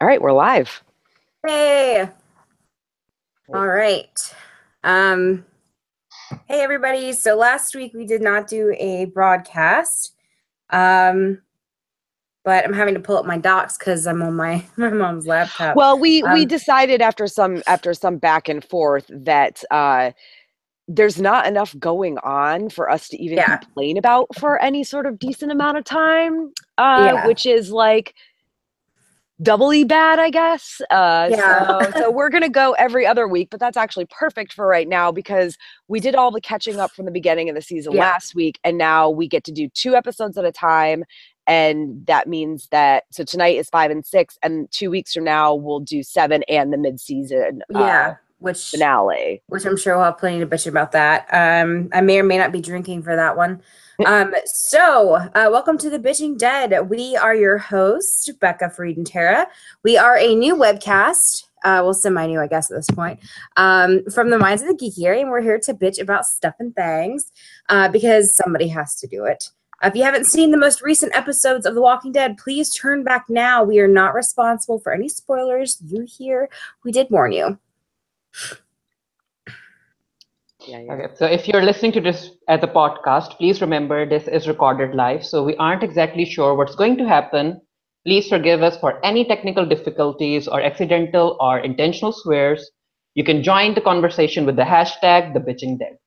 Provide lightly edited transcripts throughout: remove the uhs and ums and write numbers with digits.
All right, we're live. Hey. All right. Um, hey everybody. So last week we did not do a broadcast. Um, but I'm having to pull up my docs because I'm on my mom's laptop. Well, we Um, decided after some back and forth that there's not enough going on for us to even yeah, complain about for any sort of decent amount of time, yeah, which is like doubly bad, I guess. yeah, So we're gonna go every other week, but that's actually perfect for right now because we did all the catching up from the beginning of the season yeah, last week, and now we get to do 2 episodes at a time. And that means that so tonight is 5 and 6, and 2 weeks from now we'll do 7 and the mid-season yeah. Which finale. which I'm sure we'll have plenty to bitch about that. I may or may not be drinking for that one. Welcome to the Bitching Dead. We are your host, Becca, Freed, and Tara. We are a new webcast. Well, semi-new, I guess, at this point. From the minds of the geeky area, and we're here to bitch about stuff and things because somebody has to do it. If you haven't seen the most recent episodes of The Walking Dead, please turn back now. We are not responsible for any spoilers you hear. We did warn you. Yeah. Okay, so if you're listening to this as a podcast, please remember this is recorded live, so we aren't exactly sure what's going to happen. Please forgive us for any technical difficulties or accidental or intentional swears. You can join the conversation with the hashtag #TheBitchingDead.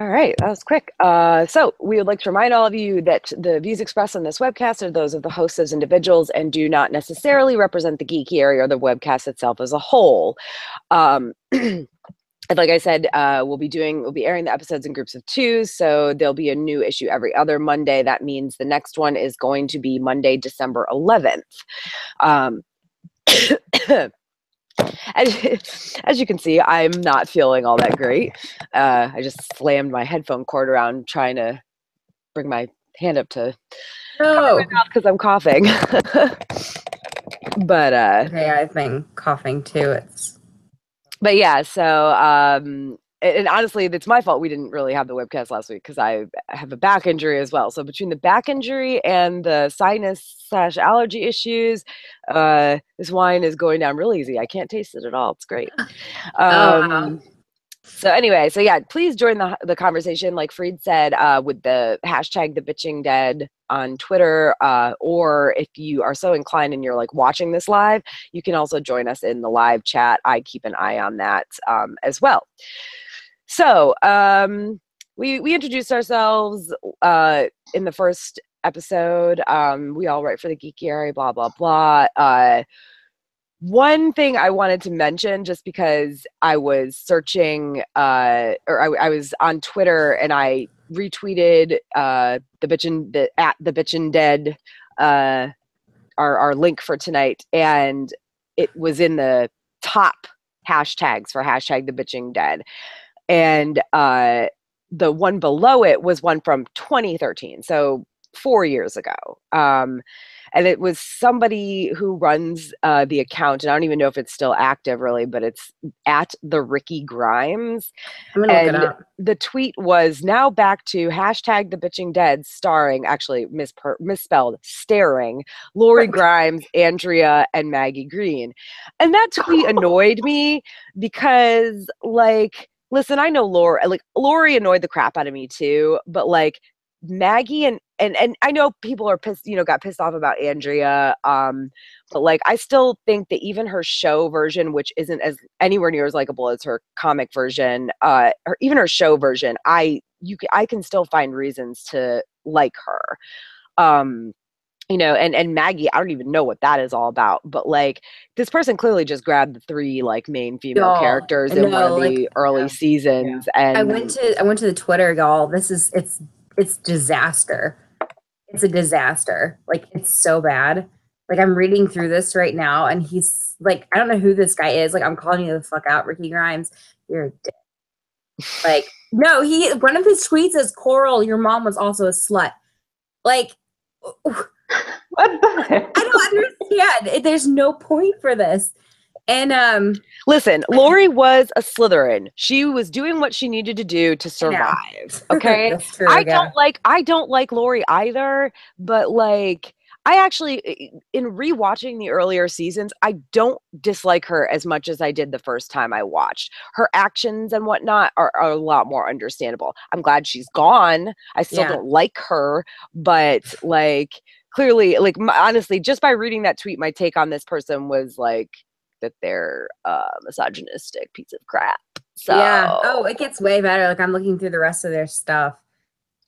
All right, that was quick. So we would like to remind all of you that the views expressed on this webcast are those of the hosts as individuals and do not necessarily represent the geeky area or the webcast itself as a whole. And like I said, we'll be airing the episodes in groups of 2, so there'll be a new issue every other Monday. That means the next one is going to be Monday, December 11th. As you can see, I'm not feeling all that great. I just slammed my headphone cord around trying to bring my hand up to cover my mouth because I'm coughing. But Okay, I've been coughing too. but yeah, so and honestly, it's my fault we didn't really have the webcast last week because I have a back injury as well. So between the back injury and the sinus/allergy issues, this wine is going down real easy. I can't taste it at all. It's great. Wow. So anyway, so yeah, please join the conversation, like Freed said, with the hashtag #TheBitchingDead on Twitter, or if you are so inclined and you're like watching this live, you can also join us in the live chat. I keep an eye on that as well. So we introduced ourselves in the first episode. We all write for the geeky area, blah blah blah. One thing I wanted to mention, just because I was searching, or I was on Twitter and I retweeted at the Bitchin' Dead, our link for tonight, and it was in the top hashtags for hashtag the Bitching Dead, and the one below it was one from 2013, so 4 years ago. And it was somebody who runs the account, and I don't even know if it's still active really, but it's at the Ricky Grimes. I'm gonna look it up. The tweet was now back to hashtag the Bitching Dead, starring, actually misspelled, staring Lori Grimes, Andrea, and Maggie Green. And that tweet annoyed me because, like, listen, I know Lori annoyed the crap out of me too, but like Maggie and I know people are pissed, got pissed off about Andrea, but like I still think that even her show version, which isn't as anywhere near as likable as her comic version, or even her show version, I can still find reasons to like her. And Maggie, I don't even know what that is all about, but like this person clearly just grabbed the 3 like main female characters in one of the early seasons. And I went to the Twitter, y'all. It's disaster. It's a disaster. Like, it's so bad. Like, I'm reading through this right now, and he's like, I don't know who this guy is. Like, I'm calling you the fuck out, Ricky Grimes. You're a dick. Like, no, one of his tweets is, Coral, your mom was also a slut. Like, What the heck? I don't understand. There's no point for this. And listen, Lori was a Slytherin. She was doing what she needed to do to survive. Okay. That's true, I don't like Lori either, but like I actually, in rewatching the earlier seasons, I don't dislike her as much as I did the first time I watched. Her actions and whatnot are a lot more understandable. I'm glad she's gone. I still Yeah. don't like her, but like clearly, like honestly, just by reading that tweet, my take on this person was like that they're a misogynistic piece of crap. So Yeah. Oh, it gets way better. Like I'm looking through the rest of their stuff,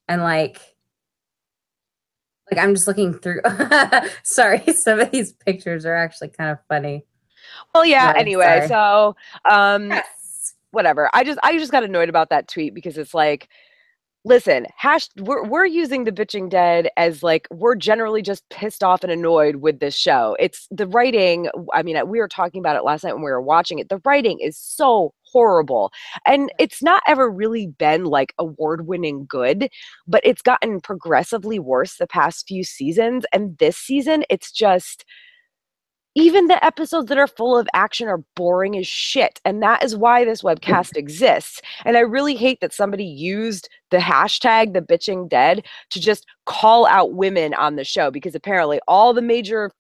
and like I'm just looking through. Sorry, some of these pictures are actually kind of funny. well, yeah. Anyway, Sorry. so Yes. whatever. I just got annoyed about that tweet because it's like, listen, we're using the bitching dead as like we're generally just pissed off and annoyed with this show. It's the writing. I mean, we were talking about it last night when we were watching it. The writing is so horrible, and it's not ever really been like award-winning good, but it's gotten progressively worse the past few seasons. And this season, it's just even the episodes that are full of action are boring as shit. And that is why this webcast exists. And I really hate that somebody used the hashtag, the bitching dead, to just call out women on the show, because apparently all the major,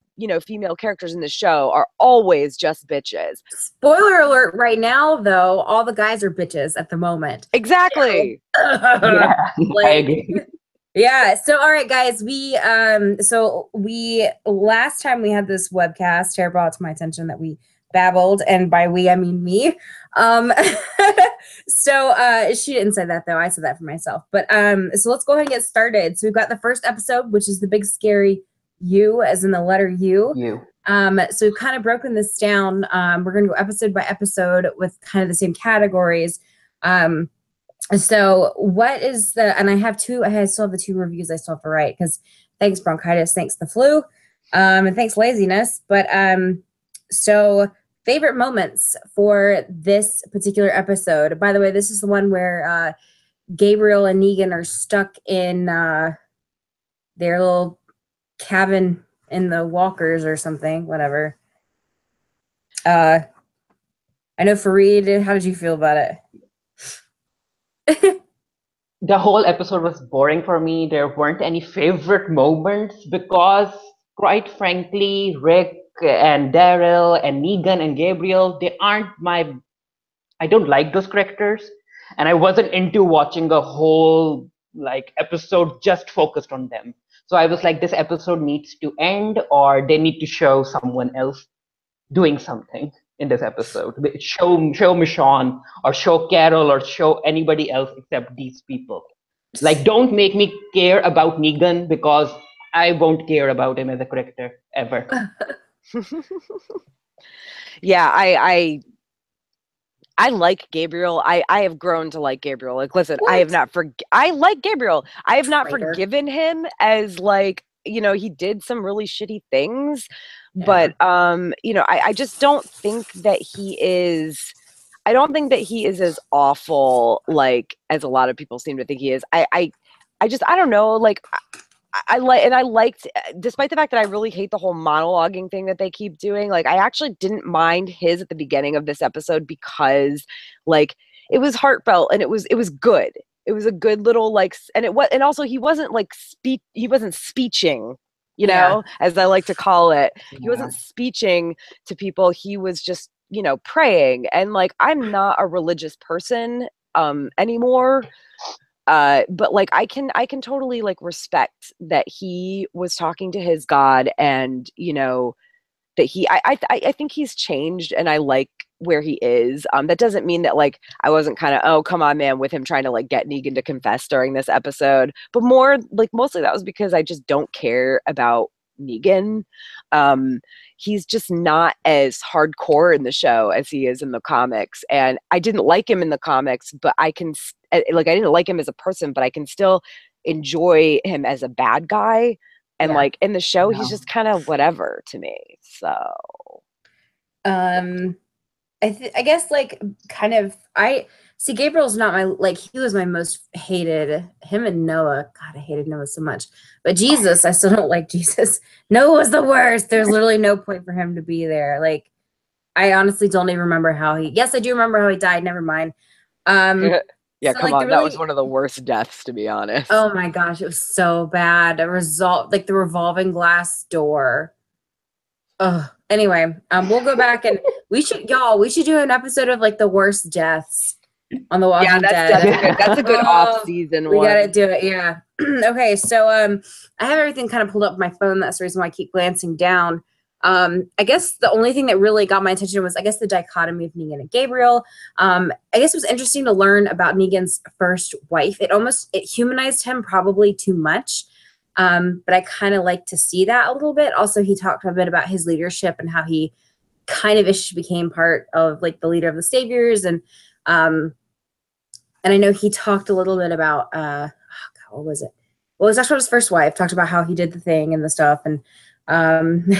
female characters in the show are always just bitches. Spoiler alert right now, though, all the guys are bitches at the moment. Exactly. Yeah, I Like, agree. yeah. So, all right, guys, we last time we had this webcast, Tara brought it to my attention that we babbled, and by we, I mean me. So she didn't say that though. I said that for myself. But so let's go ahead and get started. So we've got the first episode, which is the big scary U, as in the letter U. So we've kind of broken this down. We're going to go episode by episode with kind of the same categories. So what is and I still have the 2 reviews I still have to write, because thanks bronchitis, thanks the flu, and thanks laziness. But so favorite moments for this particular episode. By the way, this is the one where Gabriel and Negan are stuck in their little cabin in the walkers or something, whatever. I know Fareed, how did you feel about it? The whole episode was boring for me. There weren't any favorite moments because, quite frankly, Rick and Daryl and Negan and Gabriel, I don't like those characters. And I wasn't into watching a whole episode just focused on them. So I was like, this episode needs to end, or they need to show someone else doing something in this episode. Show Michonne, or show Carol, or show anybody else except these people. Like, don't make me care about Negan, because I won't care about him as a character ever. Yeah, I like Gabriel. I have grown to like Gabriel. Like, listen, What? I like Gabriel. I have not Traitor. forgiven him, as like, he did some really shitty things, Yeah. but I just don't think that he is. I don't think that he is as awful like as a lot of people seem to think he is. I don't know. Like, I liked, despite the fact that I really hate the whole monologuing thing that they keep doing, like, I actually didn't mind his at the beginning of this episode, because like it was heartfelt and it was good. It was a good little and also he wasn't speeching, as I like to call it. He wasn't speeching to people. He was just, praying. And like, I'm not a religious person anymore. But like, I can totally like respect that he was talking to his God, and that I think he's changed, and I like where he is. That doesn't mean that like I wasn't kind of, oh come on man, with him trying to like get Negan to confess during this episode, but more like mostly that was because I just don't care about Negan. He's just not as hardcore in the show as he is in the comics, and I didn't like him in the comics, but I didn't like him as a person, but I can still enjoy him as a bad guy. And like in the show, he's just kind of whatever to me. So I guess like kind of I see Gabriel's not he was my most hated. Him and Noah, God, I hated Noah so much. But Jesus, I still don't like Jesus. Noah was the worst. There's literally no point for him to be there. Like, I honestly don't even remember how yes, I do remember how he died. Never mind. Yeah, So come like on. That was one of the worst deaths, to be honest. oh my gosh, it was so bad. Like the revolving glass door. Oh, anyway, we'll go back and we should do an episode of like the worst deaths on The Yeah, Walking Dead. that's a good off-season We one. gotta do it, yeah. Okay, so I have everything kind of pulled up on my phone. That's the reason why I keep glancing down. I guess the only thing that really got my attention was, I guess, the dichotomy of Negan and Gabriel. I guess it was interesting to learn about Negan's first wife. It humanized him probably too much. But I kind of like to see that a little bit. Also, he talked a bit about his leadership and how he kind of ish became part of like the leader of the Saviors. And I know he talked a little bit about what was it? Well, it was actually his first wife. Talked about how he did the thing and the stuff and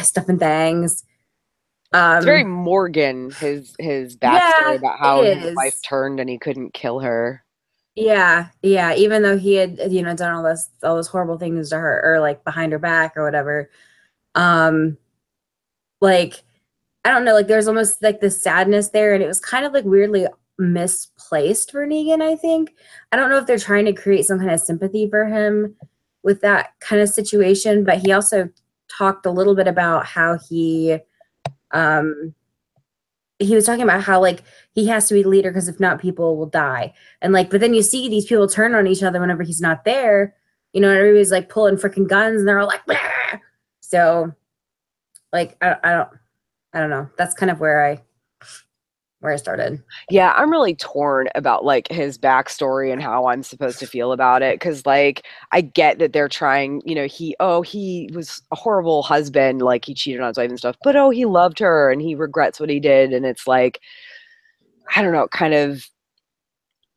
stuff and things. It's very Morgan, his backstory about how his wife turned and he couldn't kill her. Yeah. Even though he had, done all those horrible things to her, or like behind her back or whatever. Like, I don't know, like there's almost like this sadness there, and it was kind of like weirdly misplaced for Negan, I think. I don't know if they're trying to create some kind of sympathy for him with that kind of situation, but he also talked a little bit about how he was talking about how like he has to be the leader because if not, people will die. And like, but then you see these people turn on each other whenever he's not there, and everybody's like pulling freaking guns and they're all like, bah! So like, I don't know. That's kind of where I started. Yeah, I'm really torn about like his backstory and how I'm supposed to feel about it. Cause like I get that they're trying, he was a horrible husband, like he cheated on his wife and stuff, but he loved her and he regrets what he did. And it's like, I don't know, kind of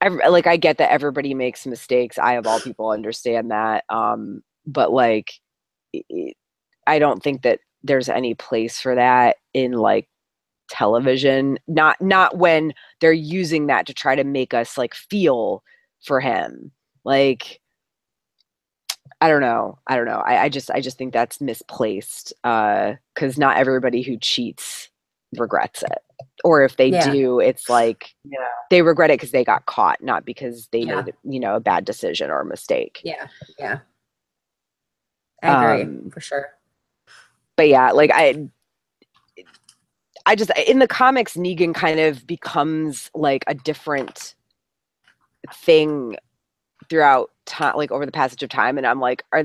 I get that everybody makes mistakes. I of all people understand that. But like I don't think that there's any place for that in like television, not when they're using that to try to make us like feel for him. Like I don't know. I just think that's misplaced, because not everybody who cheats regrets it, or if they do, it's like they regret it because they got caught, not because they made a bad decision or a mistake. I agree, for sure. But yeah, like I just, in the comics, Negan kind of becomes like a different thing throughout time, like over the passage of time. And I'm like, I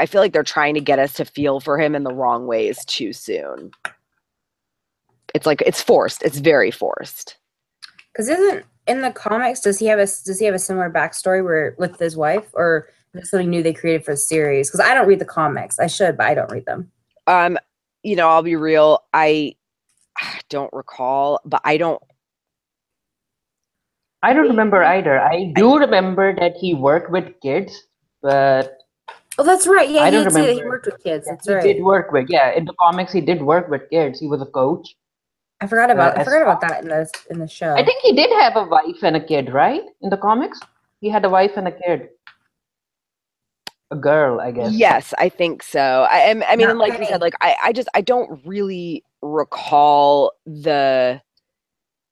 feel like they're trying to get us to feel for him in the wrong ways too soon. It's like, it's forced. It's very forced. Because isn't in the comics, does he have a similar backstory where with his wife, or is it something new they created for the series? Because I don't read the comics. I should, but I don't read them. I'll be real. I don't recall, but I don't remember either. I do remember that he worked with kids, but that's right. Yeah, I don't remember. He worked with kids. That's right. He did work with in the comics. He did work with kids. He was a coach. I forgot about that in the show. I think he did have a wife and a kid, right? In the comics, he had a wife and a kid. A girl, I guess. Yes, I think so. I mean, and like you said, like I don't really recall the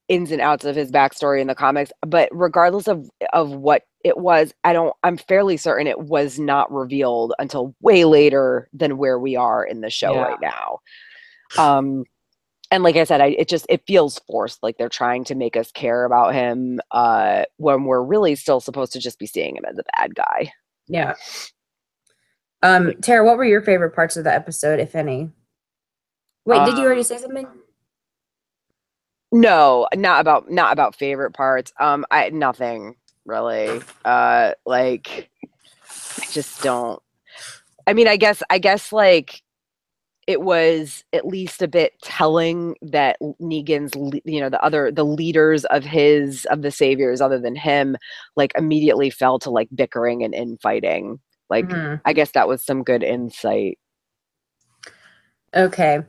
ins and outs of his backstory in the comics, but regardless of what it was, I'm fairly certain it was not revealed until way later than where we are in the show right now. And like I said, it feels forced, like they're trying to make us care about him when we're really still supposed to just be seeing him as a bad guy. Yeah. Tara, what were your favorite parts of the episode, if any? Wait, did you already say something? No, not about favorite parts. Nothing really. Like I just don't. I mean, I guess like it was at least a bit telling that Negan's, the leaders of the Saviors other than him, like immediately fell to like bickering and infighting. Like, I guess that was some good insight. Okay.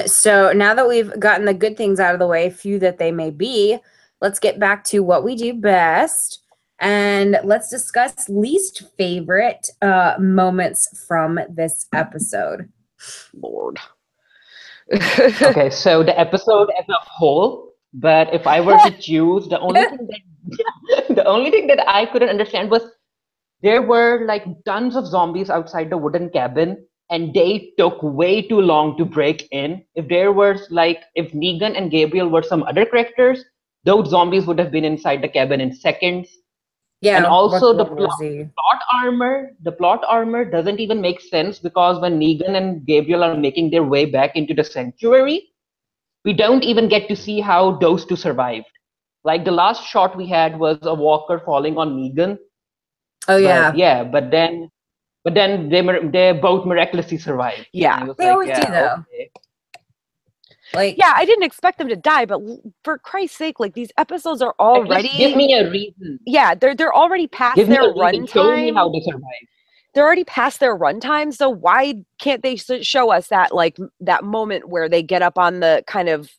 So now that we've gotten the good things out of the way, few that they may be, let's get back to what we do best. And let's discuss least favorite moments from this episode. Lord. Okay, so the episode as a whole, but if I were to choose, the The only thing that I couldn't understand was there were like tons of zombies outside the wooden cabin, and they took way too long to break in. If there was like, if Negan and Gabriel were some other characters, those zombies would have been inside the cabin in seconds. And Yeah, also the World War Z. plot armor doesn't even make sense because when Negan and Gabriel are making their way back into the sanctuary, we don't even get to see how those two survived. Like the last shot we had was a walker falling on Negan, Oh yeah, but yeah, but then they both miraculously survived. Yeah. And it was they like, always do yeah, though. okay. Like, Yeah, I didn't expect them to die, but for Christ's sake, like these episodes are At least give already, me a reason. yeah, they're already past Give me their a reason. Show me how runtime. they survived. They're already past their runtime, so why can't they show us that like that moment where they get up on the kind of,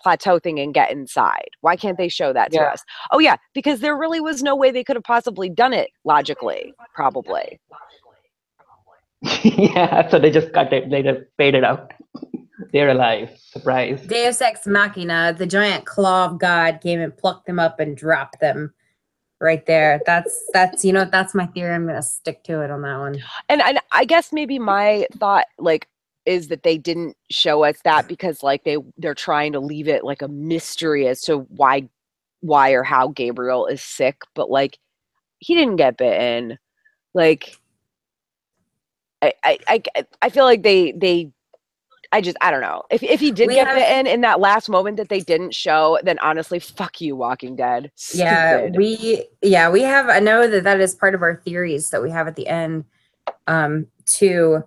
plateau thing and get inside? Why can't they show that to Yeah. us? Oh yeah, because there really was no way they could have possibly done it logically, probably. Yeah, so they just cut it. They just fade it out. They're alive. Surprise. Deus Ex Machina, the giant claw of God came and plucked them up and dropped them right there. That's that's my theory. I'm gonna stick to it on that one. And I guess maybe my thought like is that they didn't show us that because like they're trying to leave it like a mystery as to why or how Gabriel is sick, but like he didn't get bitten. Like I feel like they I don't know. If he did get bitten in that last moment that they didn't show, then honestly, fuck you, Walking Dead. Stupid. Yeah, we have. I know that is part of our theories that we have at the end, too.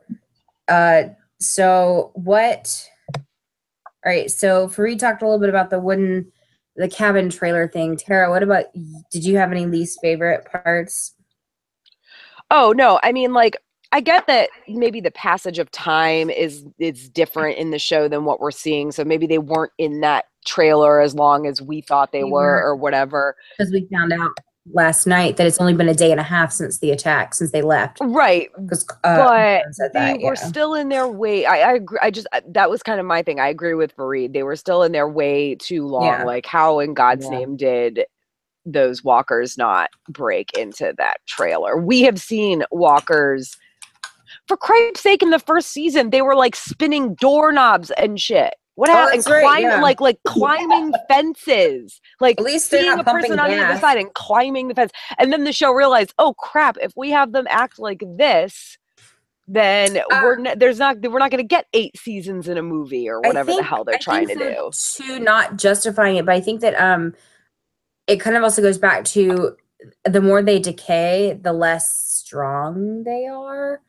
So what? All right. So Fareed talked a little bit about the cabin trailer thing. Tara, what about? Did you have any least favorite parts? Oh no, I mean like. I get that maybe the passage of time is different in the show than what we're seeing. So maybe they weren't in that trailer as long as we thought they were or whatever. Because we found out last night that it's only been a day and a half since the attack, since they left. Right. But they were still in their way. I agree. That was kind of my thing. I agree with Fareed. They were still in their way too long. Yeah. Like how in God's name did those walkers not break into that trailer? We have seen walkers, for Christ's sake, in the first season, they were like spinning doorknobs and shit. What happened? Like climbing fences. Like at least seeing a person on the other side and climbing the fence. And then the show realized, oh crap, if we have them act like this, then we're not going to get 8 seasons in a movie or whatever the hell they're trying to do. To not justifying it, but I think that it kind of also goes back to the more they decay, the less strong they are.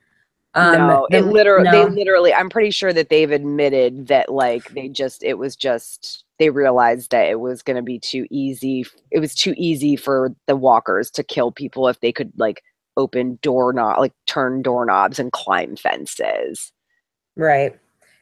No, they literally, I'm pretty sure that they've admitted that like they realized that it was going to be too easy. It was too easy for the walkers to kill people if they could like turn doorknobs and climb fences. Right.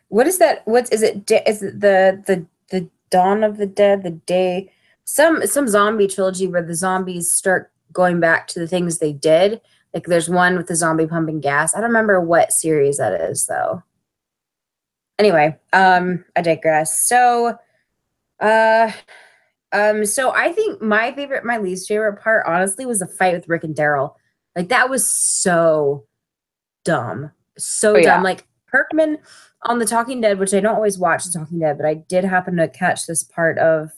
What is that? Is it the Dawn of the Dead, the day, some zombie trilogy where the zombies start going back to the things they did? Like there's one with the zombie pumping gas. I don't remember what series that is though. Anyway, I digress. So I think my least favorite part, honestly, was the fight with Rick and Daryl. Like that was so dumb. So dumb. Like Kirkman on The Talking Dead, which I don't always watch The Talking Dead, but I did happen to catch this part of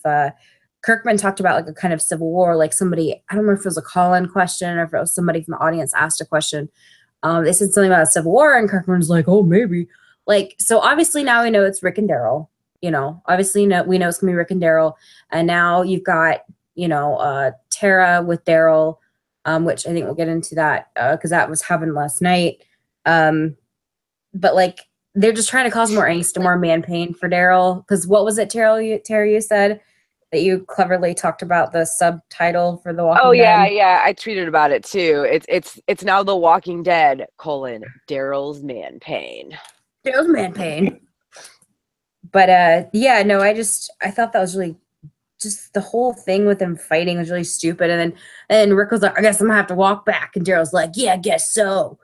Kirkman talked about like a kind of civil war, like somebody, I don't remember if it was a call-in question or if it was somebody from the audience asked a question. They said something about a civil war and Kirkman's like, oh, maybe. Like, so obviously now we know it's Rick and Daryl, obviously we know it's gonna be Rick and Daryl. And now you've got, Tara with Daryl, which I think we'll get into that because that was happened last night. But like, they're just trying to cause more angst and more man pain for Daryl. Because what was it, Tara, you said? That you cleverly talked about the subtitle for The Walking Dead. Yeah, I tweeted about it too. It's now The Walking Dead, Daryl's man pain. Daryl's man pain. But I thought that was really, just the whole thing with them fighting was really stupid. And then Rick was like, I guess I'm gonna have to walk back. And Daryl's like, yeah, I guess so.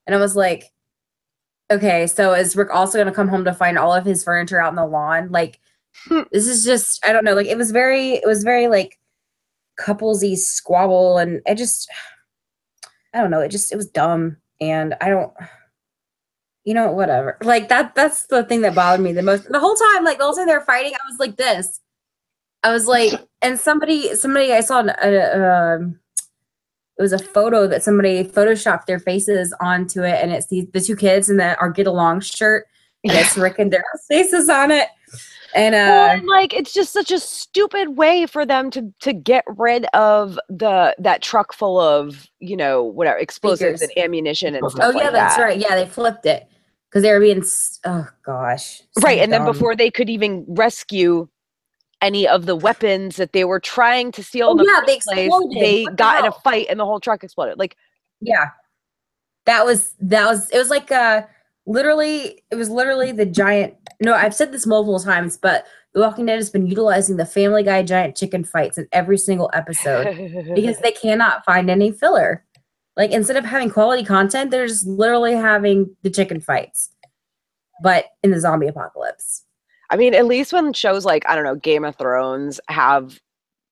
And I was like, okay, so is Rick also gonna come home to find all of his furniture out in the lawn? Like, this is just, I don't know, like it was very like couplesy squabble, and I don't know, it was dumb, and I don't, whatever. Like that's the thing that bothered me the most. The whole time, like the whole time they were fighting, I was like this. I was like, and somebody I saw it was a photo that somebody photoshopped their faces onto it, and it's the two kids in our Get Along shirt, and it's Rick and Daryl's faces on it. And like it's just such a stupid way for them to get rid of that truck full of whatever explosives and ammunition and stuff. Oh yeah, that's right. Yeah, they flipped it because they were being oh gosh, right. And then before they could even rescue any of the weapons that they were trying to steal in the first place, they got in a fight and the whole truck exploded. Like, yeah, that was it was like literally the giant. No, I've said this multiple times, but The Walking Dead has been utilizing the Family Guy giant chicken fights in every single episode because they cannot find any filler. Like, instead of having quality content, they're just literally having the chicken fights, but in the zombie apocalypse. I mean, at least when shows like, I don't know, Game of Thrones have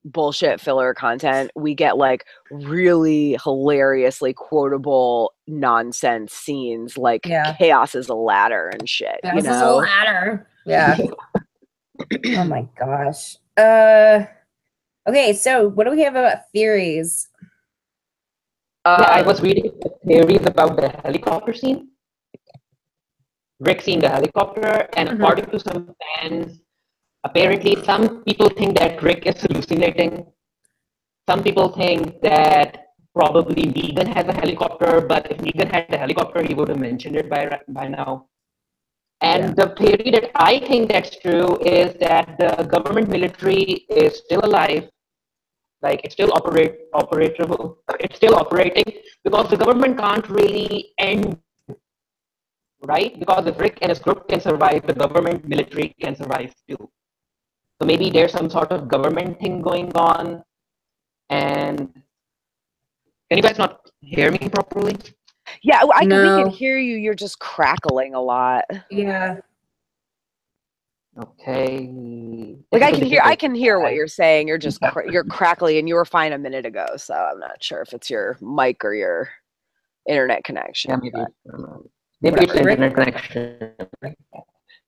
bullshit filler content, we get like really hilariously quotable nonsense scenes like Chaos is a Ladder and shit. Chaos is a ladder. Yeah. Oh my gosh. Okay, so what do we have about theories? I was reading theories about the helicopter scene. Rick seeing the helicopter, and according to some fans, apparently some people think that Rick is hallucinating. Some people think that probably Negan has a helicopter, but if Negan had a helicopter, he would have mentioned it by now. And the theory that I think that's true is that the government military is still alive. Like, it's still operable. It's still operating because the government can't really end, right? Because if Rick and his group can survive, the government military can survive too. So maybe there's some sort of government thing going on. And can you guys not hear me properly? Yeah, we can hear you. You're just crackling a lot. Yeah. Okay. Like I can hear what you're saying. You're just you're crackly, and you were fine a minute ago. So I'm not sure if it's your mic or your internet connection. Yeah, maybe it's internet connection.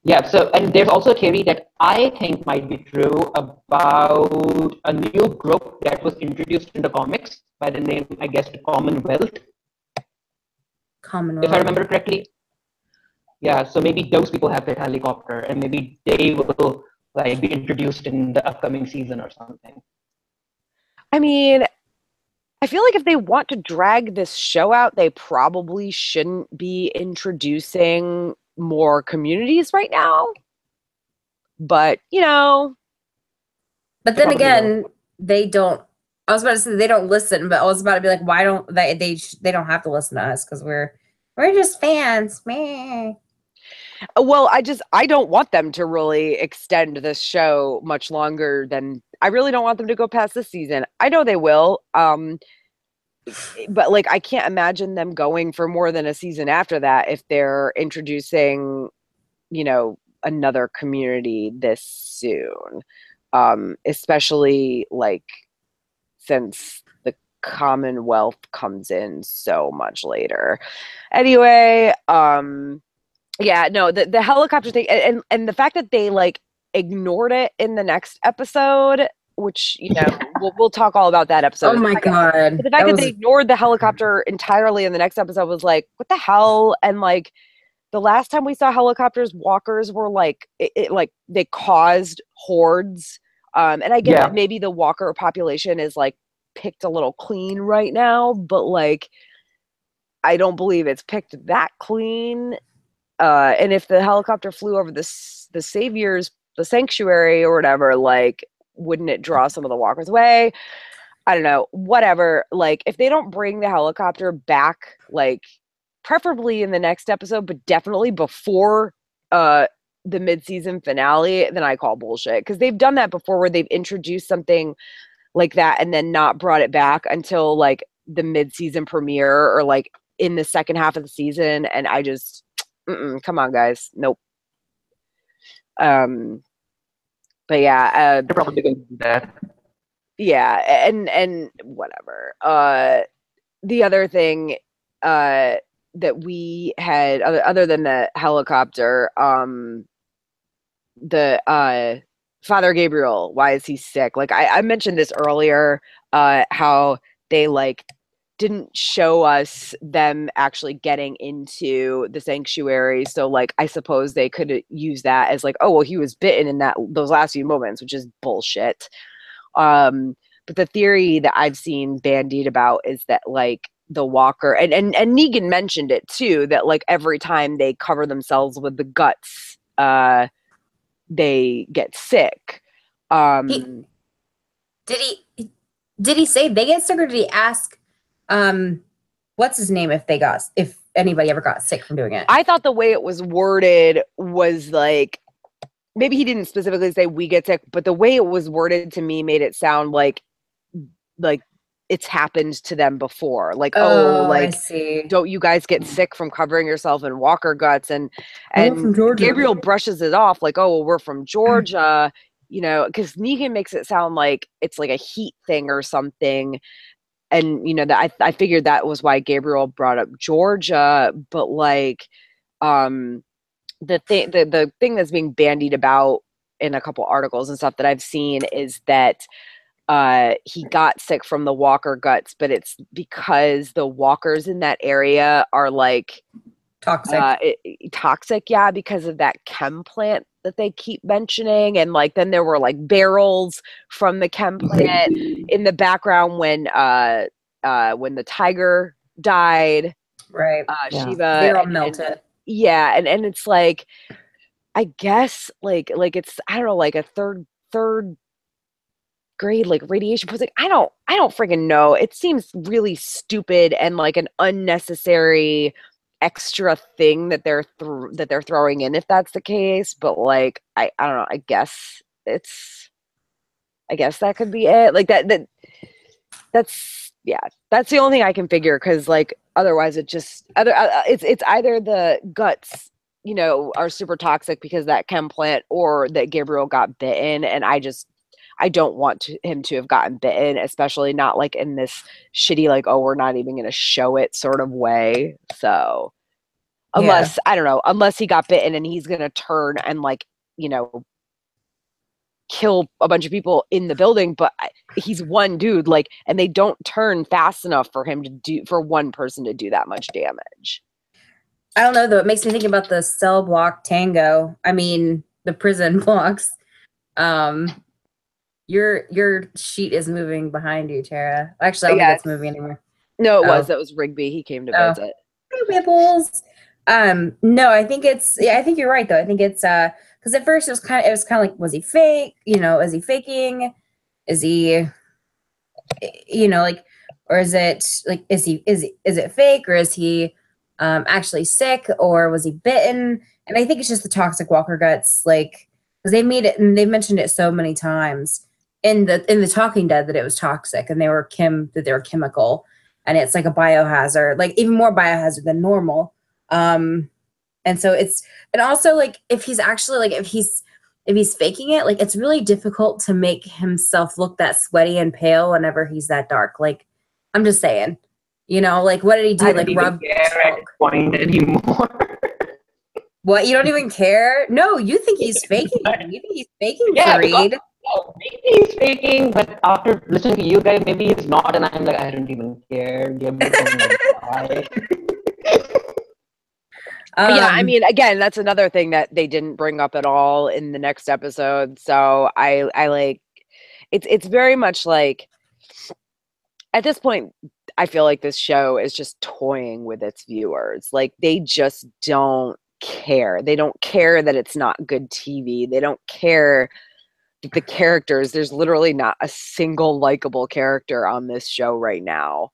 Yeah. So, and there's also a theory that I think might be true about a new group that was introduced in the comics by the name, I guess, the Commonwealth. If I remember correctly. Yeah, so maybe those people have their helicopter, and maybe they will like be introduced in the upcoming season or something. I mean, I feel like if they want to drag this show out, they probably shouldn't be introducing more communities right now. But But then again, they don't. I was about to say they don't listen, but I was about to be like, why don't they don't have to listen to us because we're just fans, man. Well, I don't want them to really extend this show much longer than I really don't want them to go past this season. I know they will. But like I can't imagine them going for more than a season after that if they're introducing, another community this soon. Especially like since the Commonwealth comes in so much later. Anyway, yeah, no, the helicopter thing and the fact that they like ignored it in the next episode, which we'll talk all about that episode. Oh my god! But the fact that they ignored the helicopter entirely in the next episode was like, what the hell? And like the last time we saw helicopters, walkers were like like they caused hordes. And I get that maybe the walker population is like picked a little clean right now, but like I don't believe it's picked that clean. And if the helicopter flew over the sanctuary or whatever, like, wouldn't it draw some of the walkers away? I don't know. Whatever. Like, if they don't bring the helicopter back, like, preferably in the next episode, but definitely before the mid-season finale, then I call bullshit. Because they've done that before where they've introduced something like that and then not brought it back until, like, the mid-season premiere or, like, in the second half of the season. And I just... come on, guys. Nope. But yeah, they're probably going to do that. Yeah, and whatever. The other thing that we had other than the helicopter, the Father Gabriel, why is he sick? Like I mentioned this earlier, how they like didn't show us them actually getting into the sanctuary. So like I suppose they could use that as like, oh well, he was bitten in those last few moments, which is bullshit. But the theory that I've seen bandied about is that like the walker and Negan mentioned it too, that like every time they cover themselves with the guts, they get sick. He, did he say they get sick, or did he ask what's his name if anybody ever got sick from doing it? I thought the way it was worded was like, maybe he didn't specifically say we get sick, but the way it was worded to me made it sound like it's happened to them before. Like, I see. Don't you guys get sick from covering yourself in walker guts? And from Georgia. Gabriel brushes it off like, oh, well, we're from Georgia, you know, because Negan makes it sound like it's like a heat thing or something. And, you know, that I figured that was why Gabriel brought up Georgia, but like, the thing that's being bandied about in a couple articles and stuff that I've seen is that he got sick from the walker guts, but it's because the walkers in that area are like toxic, yeah, because of that chem plant that they keep mentioning. And like then there were like barrels from the chem plant in the background when the tiger died, right? Shiva, they're all melted. Yeah, and it's like, I guess like it's, I don't know, like a third grade like radiation like I don't freaking know. It seems really stupid and like an unnecessary extra thing that they're throwing in if that's the case. But like I don't know. I guess that could be it. Like that's yeah. That's the only thing I can figure, because like otherwise it just it's either the guts, you know, are super toxic because that chem plant, or that Gabriel got bitten. And I don't want him to have gotten bitten, especially not like in this shitty, like, oh, we're not even going to show it sort of way. So unless, I don't know, unless he got bitten and he's going to turn and like, you know, kill a bunch of people in the building, but he's one dude, like, and they don't turn fast enough for one person to do that much damage. I don't know though. It makes me think about the cell block tango. I mean, the prison blocks. Your sheet is moving behind you, Tara. Actually, I don't think it's moving anymore. No, that was Rigby. He came to visit. Hey, Ripples. No, I think I think you're right though. I think it's because at first it was kind of like, was he fake? You know, is he faking? Is he, you know, like, or is it like, is it fake, or is he actually sick, or was he bitten? And I think it's just the toxic walker guts, like, because they made it and they mentioned it so many times in the Talking Dead that it was toxic, and they were chemical, and it's like a biohazard, like even more biohazard than normal. And so and also like if he's actually like if he's faking it, like it's really difficult to make himself look that sweaty and pale whenever he's that dark. Like, I'm just saying, you know, like what did he do? Like rub at point anymore. What, you don't even care? No, you think he's faking. You think he's faking, yeah, Fareed. Maybe he's faking, but after listening to you guys, maybe he's not, and I'm like, I don't even care. Yeah, I mean, again, that's another thing that they didn't bring up at all in the next episode. So I like, it's very much like, at this point, I feel like this show is just toying with its viewers. Like, they just don't care. They don't care that it's not good TV. They don't care that the characters, there's literally not a single likable character on this show right now.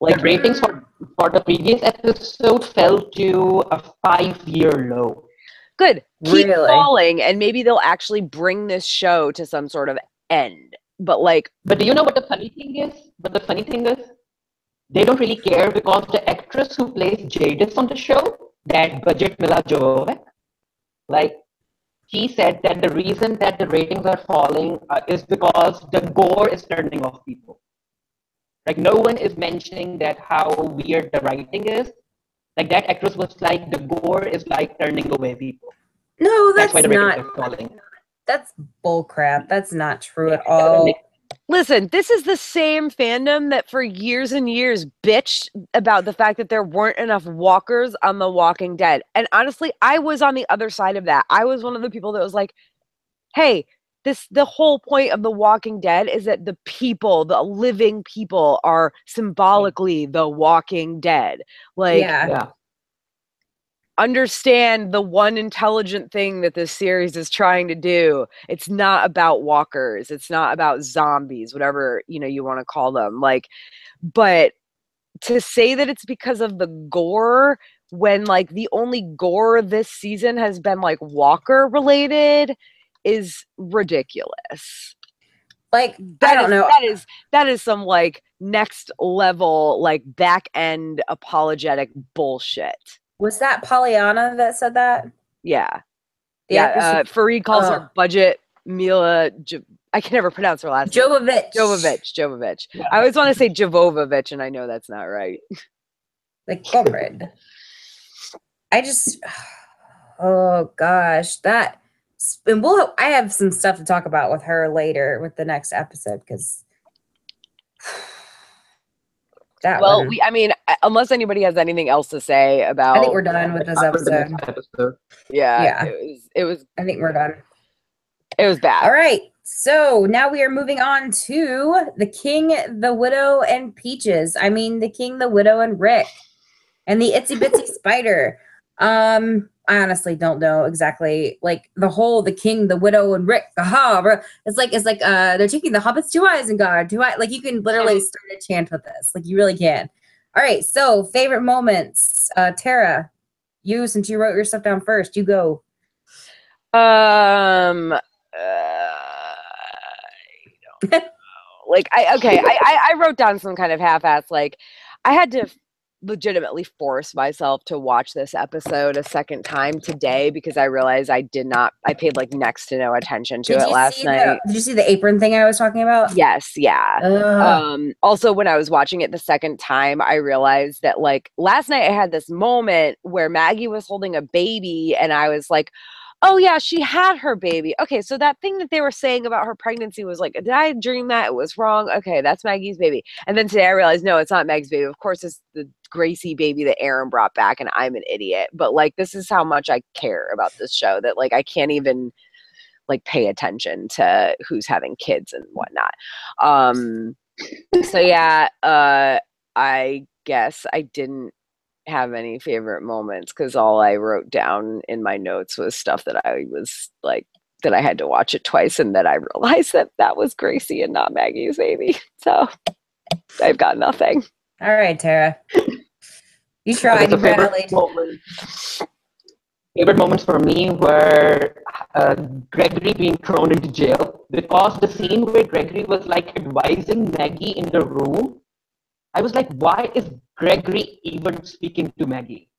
Like, the ratings for the previous episode fell to a 5-year low. Good. Keep falling, and maybe they'll actually bring this show to some sort of end. But do you know what the funny thing is? They don't really care, because the actress who plays Jadis on the show, that budget Mila Jovovich, like, he said that the reason that the ratings are falling is because the gore is turning off people. Like no one is mentioning that how weird the writing is. Like that actress was like, the gore is like turning away people. No, That's why that's the ratings not. are falling. That's bullcrap. That's not true at all. Listen, this is the same fandom that for years and years bitched about the fact that there weren't enough walkers on The Walking Dead. And honestly, I was on the other side of that. I was one of the people that was like, hey, the whole point of The Walking Dead is that the people, the living people, are symbolically the Walking Dead. Like, Yeah. understand the one intelligent thing that this series is trying to do. It's not about walkers. It's not about zombies, whatever, you want to call them. Like, but to say that it's because of the gore when like the only gore this season has been like walker related is ridiculous. Like, I don't know. That is some like next level, like back end apologetic bullshit. Was that Pollyanna that said that? Yeah. Yeah. Fareed calls her budget Mila. I can never pronounce her last name. Jovovich. Yeah. I always want to say Jovovich, and I know that's not right. Like, comrade. Oh gosh, and I have some stuff to talk about with her later with the next episode because unless anybody has anything else to say about, I think we're done with this episode. Yeah. It was. I think we're done. It was bad. All right. So now we are moving on to the King, the Widow, and Peaches. I mean, the King, the Widow, and Rick, and the Itsy Bitsy Spider. I honestly don't know exactly, like the King, the Widow, and Rick. Aha! It's like they're taking the Hobbit's 2 eyes and God 2 eyes. Like you can literally start a chant with this. Like you really can. All right. So favorite moments, Tara. Since you wrote your stuff down first, you go. I wrote down some kind of half-ass, like I had to legitimately force myself to watch this episode a second time today because I realized I paid like next to no attention to it last night. Did you see the apron thing I was talking about? Yes, yeah. Also, when I was watching it the second time, I realized that like last night I had this moment where Maggie was holding a baby and I was like, oh yeah, she had her baby. Okay, so that thing that they were saying about her pregnancy was like, did I dream that? It was wrong. Okay, that's Maggie's baby. And then today I realized, no, it's not Meg's baby. Of course, it's the Gracie baby that Aaron brought back, and I'm an idiot. But like, this is how much I care about this show that like I can't even like pay attention to who's having kids and whatnot. So yeah, I guess I didn't have any favorite moments because all I wrote down in my notes was stuff that I was like that I had to watch it twice and that I realized that was Gracie and not Maggie's baby. So I've got nothing. All right, Tara. You tried. Favorite moments for me were Gregory being thrown into jail because the scene where Gregory was like advising Maggie in the room, I was like, why is Gregory even speaking to Maggie?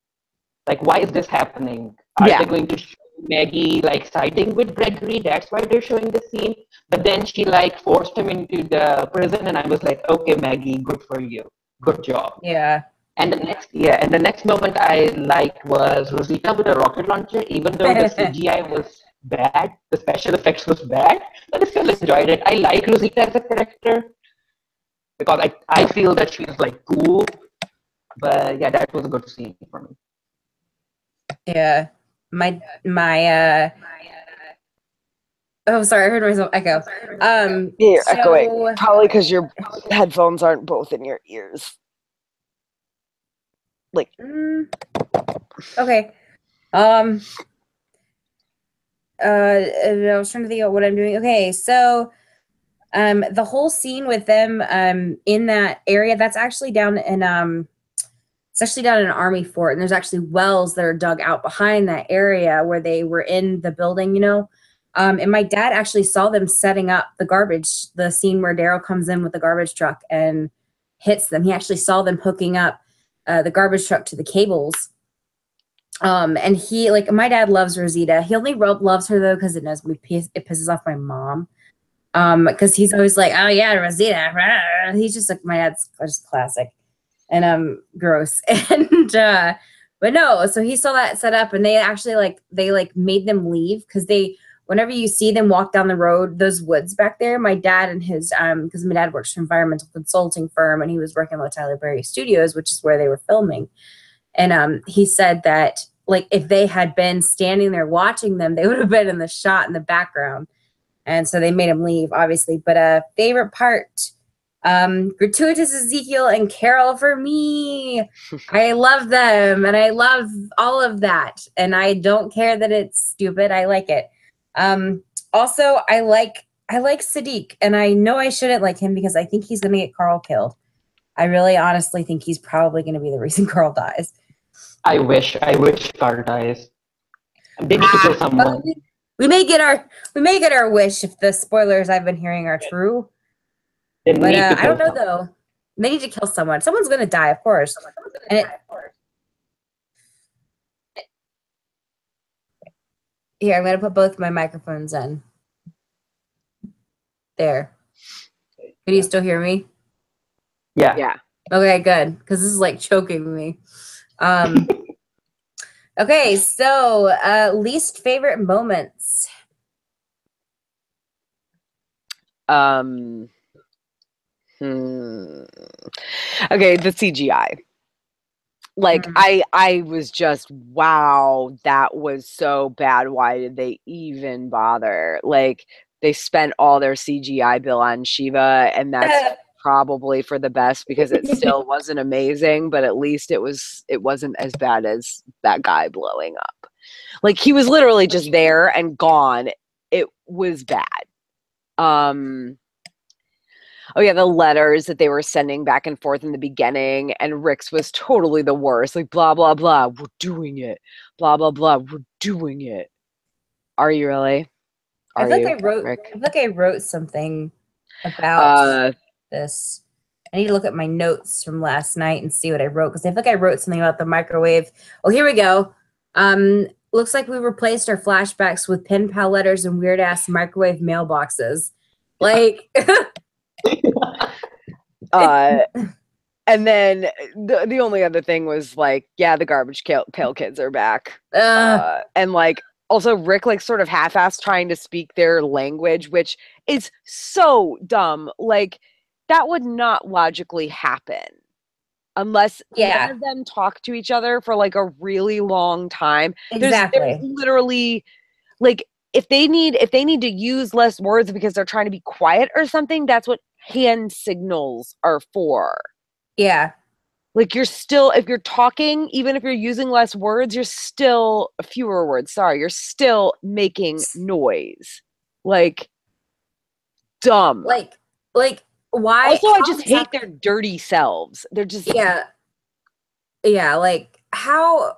Like, why is this happening? Are they going to show Maggie like siding with Gregory? That's why they're showing the scene. But then she like forced him into the prison, and I was like, okay, Maggie, good for you, good job. Yeah. And the next moment I liked was Rosita with a rocket launcher. Even though the CGI was bad, the special effects was bad, but I still enjoyed it. I like Rosita as a character because I feel that she's like cool. But yeah, that was a good scene for me. Yeah. Oh, sorry, I heard myself echo. You're echoing. Probably because your headphones aren't both in your ears. Like okay. I was trying to think of what I'm doing. Okay, so the whole scene with them in that area, that's actually down in it's actually down in an army fort, and there's actually wells that are dug out behind that area where they were in the building, you know. And my dad actually saw them setting up the scene where Daryl comes in with the garbage truck and hits them. He actually saw them hooking up the garbage truck to the cables And he, like, my dad loves Rosita. He only loves her though because it pisses off my mom. Because he's always like, oh yeah, Rosita. He's just like, my dad's just classic and gross. And but no, so he saw that set up, and they actually made them leave because whenever you see them walk down the road, those woods back there, my dad and his because my dad works for an environmental consulting firm, and he was working with Tyler Perry Studios, which is where they were filming. And he said that, like, if they had been standing there watching them, they would have been in the shot in the background. And so they made him leave, obviously. But favorite part, gratuitous Ezekiel and Carol for me. I love them, and I love all of that. And I don't care that it's stupid. I like it. Also, I like Sadiq, and I know I shouldn't like him because I think he's going to get Carl killed. I really honestly think he's probably going to be the reason Carl dies. I wish Carl dies. They need to kill someone. We may get our wish if the spoilers I've been hearing are true. But I don't know though. They need to kill someone. Someone's going to die, of course. Here, I'm going to put both my microphones in. There. Can you still hear me? Yeah. Okay, good. Because this is like choking me. Okay, so least favorite moments. Okay, the CGI. Like, I was just, wow, that was so bad. Why did they even bother? Like, they spent all their CGI bill on Shiva, and that's probably for the best because it still wasn't amazing, but at least it wasn't as bad as that guy blowing up. Like, he was literally just there and gone. It was bad. Oh yeah, the letters that they were sending back and forth in the beginning, and Rick's was totally the worst. Like, blah blah blah, we're doing it. Blah blah blah, we're doing it. Are you really? I feel like I wrote something about this. I need to look at my notes from last night and see what I wrote, because I feel like I wrote something about the microwave. Oh, here we go. Looks like we replaced our flashbacks with pen pal letters and weird ass microwave mailboxes. Like, and then the only other thing was like, yeah, the garbage pail kids are back, and like also Rick like sort of half-assed trying to speak their language, which is so dumb. Like, that would not logically happen unless one of them talk to each other for like a really long time. Exactly. There's literally, like, if they need to use less words because they're trying to be quiet or something, that's what hand signals are for. Yeah. Like, you're still, if you're talking, even if you're using less words, you're still fewer words. Sorry, you're still making noise. Like, dumb. Like why? Also, I just hate their dirty selves. They're just yeah. Like, how?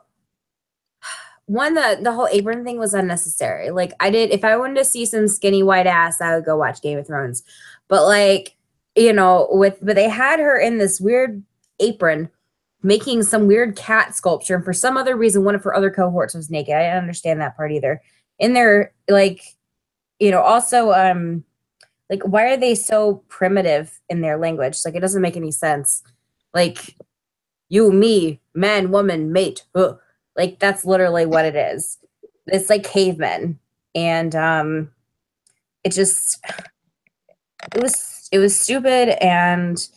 One, the whole apron thing was unnecessary. Like, if I wanted to see some skinny white ass, I would go watch Game of Thrones. But like, you know, but they had her in this weird apron making some weird cat sculpture, and for some other reason one of her other cohorts was naked. I didn't understand that part either. In there, like, you know, also like, why are they so primitive in their language? Like, it doesn't make any sense. Like, you, me, man, woman, mate. Ugh. Like, that's literally what it is. It's like cavemen. And it was stupid, and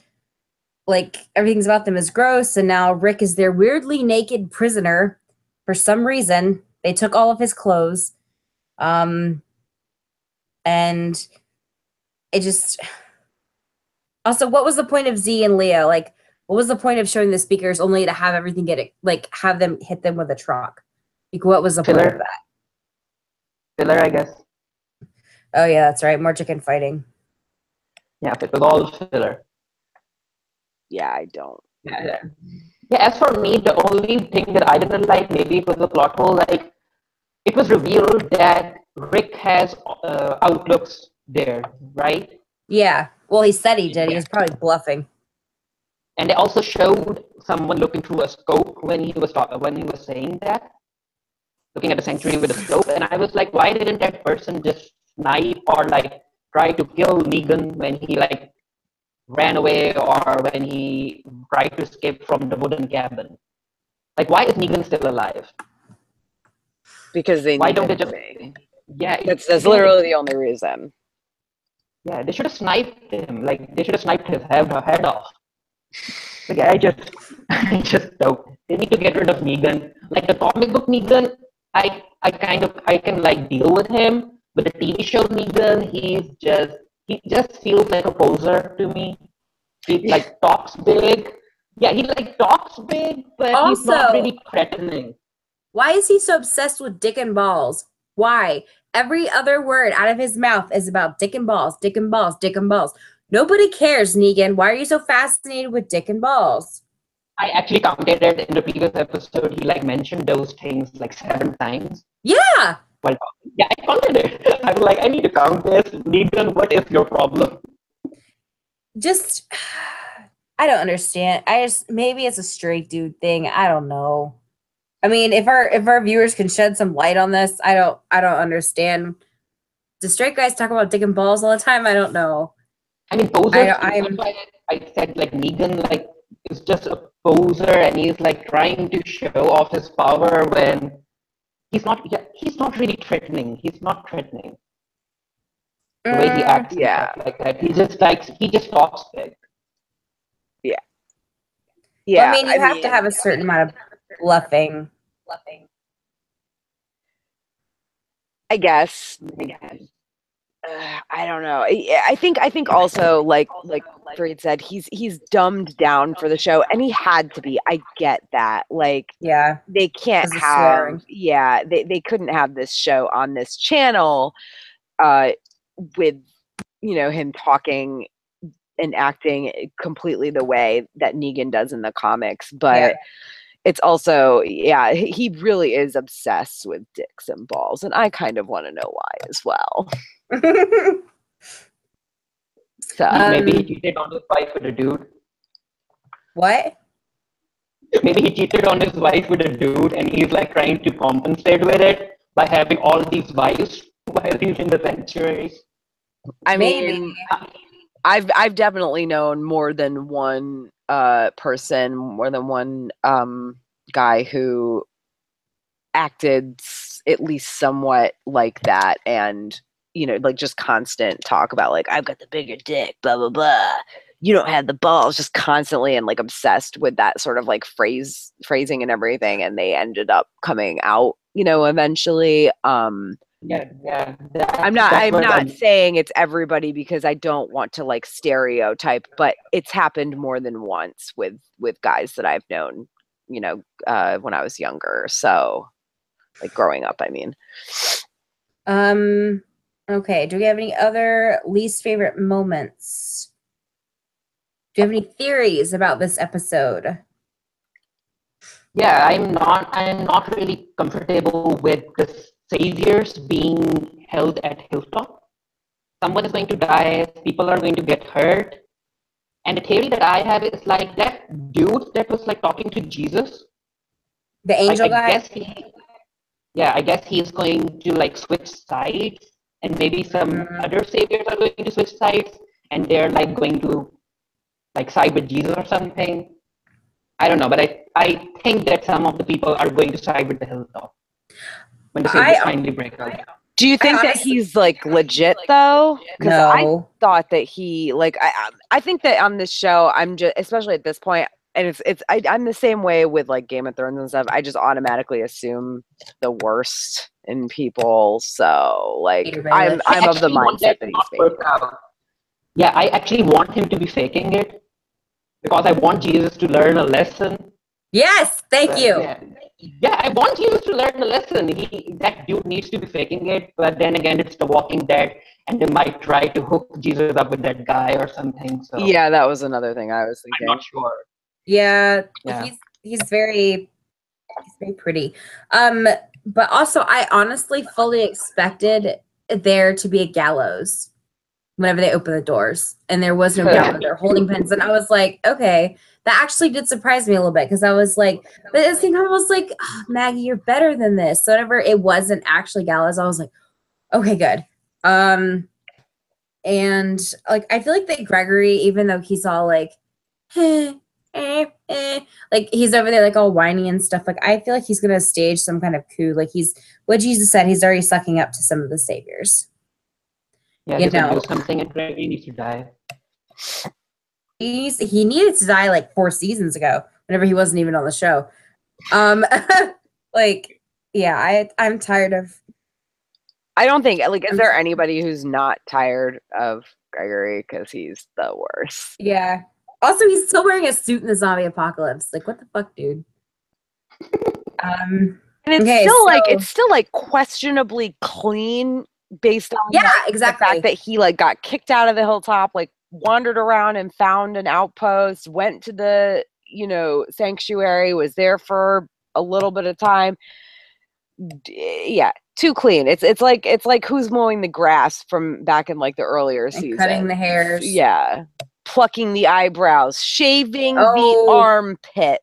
like, everything's about them is gross, and now Rick is their weirdly naked prisoner for some reason. They took all of his clothes. And it just, also, what was the point of Z and Leo? Like, what was the point of showing the speakers only to have everything have them hit them with a truck? Like, what was the point of that? Filler, I guess. Oh yeah, that's right. More chicken fighting. Yeah, it was all filler. Yeah, I don't. Yeah. As for me, the only thing that I didn't like, maybe it was the plot hole. Like, it was revealed that Rick has outlooks there, right? Yeah. Well, he said he did. He was probably bluffing. And they also showed someone looking through a scope when he was saying that. looking at the sanctuary with a scope, and I was like, why didn't that person just snipe or like try to kill Negan when he like ran away or when he tried to escape from the wooden cabin? Like, why is Negan still alive? Because they Why need don't they him to just? be. Yeah, That's literally the only reason. Yeah, they should have sniped him. Like, they should have sniped his head off. Like, I just don't. They need to get rid of Negan. Like the comic book Negan, I can like deal with him. But the TV show Negan, he just feels like a poser to me. He like talks big. Yeah, he like talks big, but he's not Also, really threatening. why is he so obsessed with dick and balls? Why? Every other word out of his mouth is about dick and balls, dick and balls, dick and balls. Nobody cares, Negan. Why are you so fascinated with dick and balls? I actually counted it in the previous episode. He like mentioned those things like 7 times. Yeah. While talking. Yeah, I counted it. I was like, I need to count this. Negan, what is your problem? Just, I don't understand. Maybe it's a straight dude thing. I don't know. I mean, if our viewers can shed some light on this, I don't understand. Do straight guys talk about dick and balls all the time? I don't know. I mean, posers. That's why I said like Negan like is just a poser, and he's like trying to show off his power when he's not. Yeah, he's not really threatening. He's not threatening. The way he acts, like that. He just talks big. Yeah. Well, I mean, you have to have a certain amount of bluffing. I guess. I don't know. I think also like Fareed said, he's dumbed down for the show, and he had to be. I get that. Like, yeah, they can't have. Yeah, they couldn't have this show on this channel, with him talking and acting completely the way that Negan does in the comics, but. It's also, he really is obsessed with dicks and balls, and I kind of want to know why as well. So maybe he cheated on his wife with a dude. What? Maybe he cheated on his wife with a dude, and he's like trying to compensate with it by having all these wives while he's in the sanctuary. I mean, I've definitely known more than one person, more than one guy who acted at least somewhat like that, and like just constant talk about like, I've got the bigger dick, blah blah blah, you don't have the balls, just constantly, and like obsessed with that sort of like phrasing and everything, and they ended up coming out eventually. I'm not saying it's everybody, because I don't want to like stereotype, but it's happened more than once with guys that I've known, when I was younger. So, like growing up, I mean. Okay. Do we have any other least favorite moments? Do you have any theories about this episode? Yeah, I'm not really comfortable with the saviors being held at Hilltop. Someone is going to die, people are going to get hurt. And the theory that I have is like that dude that was like talking to Jesus. The angel guy? I guess he's going to like switch sides, and maybe some other saviors are going to switch sides, and they're like going to like side with Jesus or something. I don't know, but I think that some of the people are going to side with the Hilltop when the saviors finally break out. Do you think that he's like legit though? Because I thought that he like I think that on this show, I'm just, especially at this point, and I'm the same way with like Game of Thrones and stuff. I just automatically assume the worst in people. So like I'm of the mindset that he's faking it. Yeah, I actually want him to be faking it, because I want Jesus to learn a lesson. Yes, thank you. Yeah, I want Jesus to learn a lesson. That dude needs to be faking it, but then again, it's The Walking Dead, and they might try to hook Jesus up with that guy or something. So yeah, that was another thing I was thinking. I'm not sure. Yeah. He's very pretty. But also, I honestly fully expected there to be a gallows. whenever they opened the doors, and there was no Gala there holding pens. And I was like, okay, that actually did surprise me a little bit because I was like, but at the same time, I was like, oh, Maggie, you're better than this. So whenever it wasn't actually galas, I was like, okay, good. And like I feel like that Gregory, even though he's all like, like he's over there like all whiny and stuff. Like I feel like he's gonna stage some kind of coup. Like he's what Jesus said. He's already sucking up to some of the saviors. Yeah, You he's gonna know, do something, and Gregory needs to die. he needed to die like 4 seasons ago. Whenever he wasn't even on the show. Like yeah, I'm tired of. I don't think like is there anybody who's not tired of Gregory because he's the worst. Yeah. Also, he's still wearing a suit in the zombie apocalypse. Like, what the fuck, dude? And it's okay, still like questionably clean based on exactly the fact that he like got kicked out of the hilltop, like wandered around and found an outpost, went to the sanctuary, was there for a little bit of time. Yeah, too clean. It's like who's mowing the grass from back in like the earlier season, cutting the hairs. Yeah, plucking the eyebrows, shaving the armpits.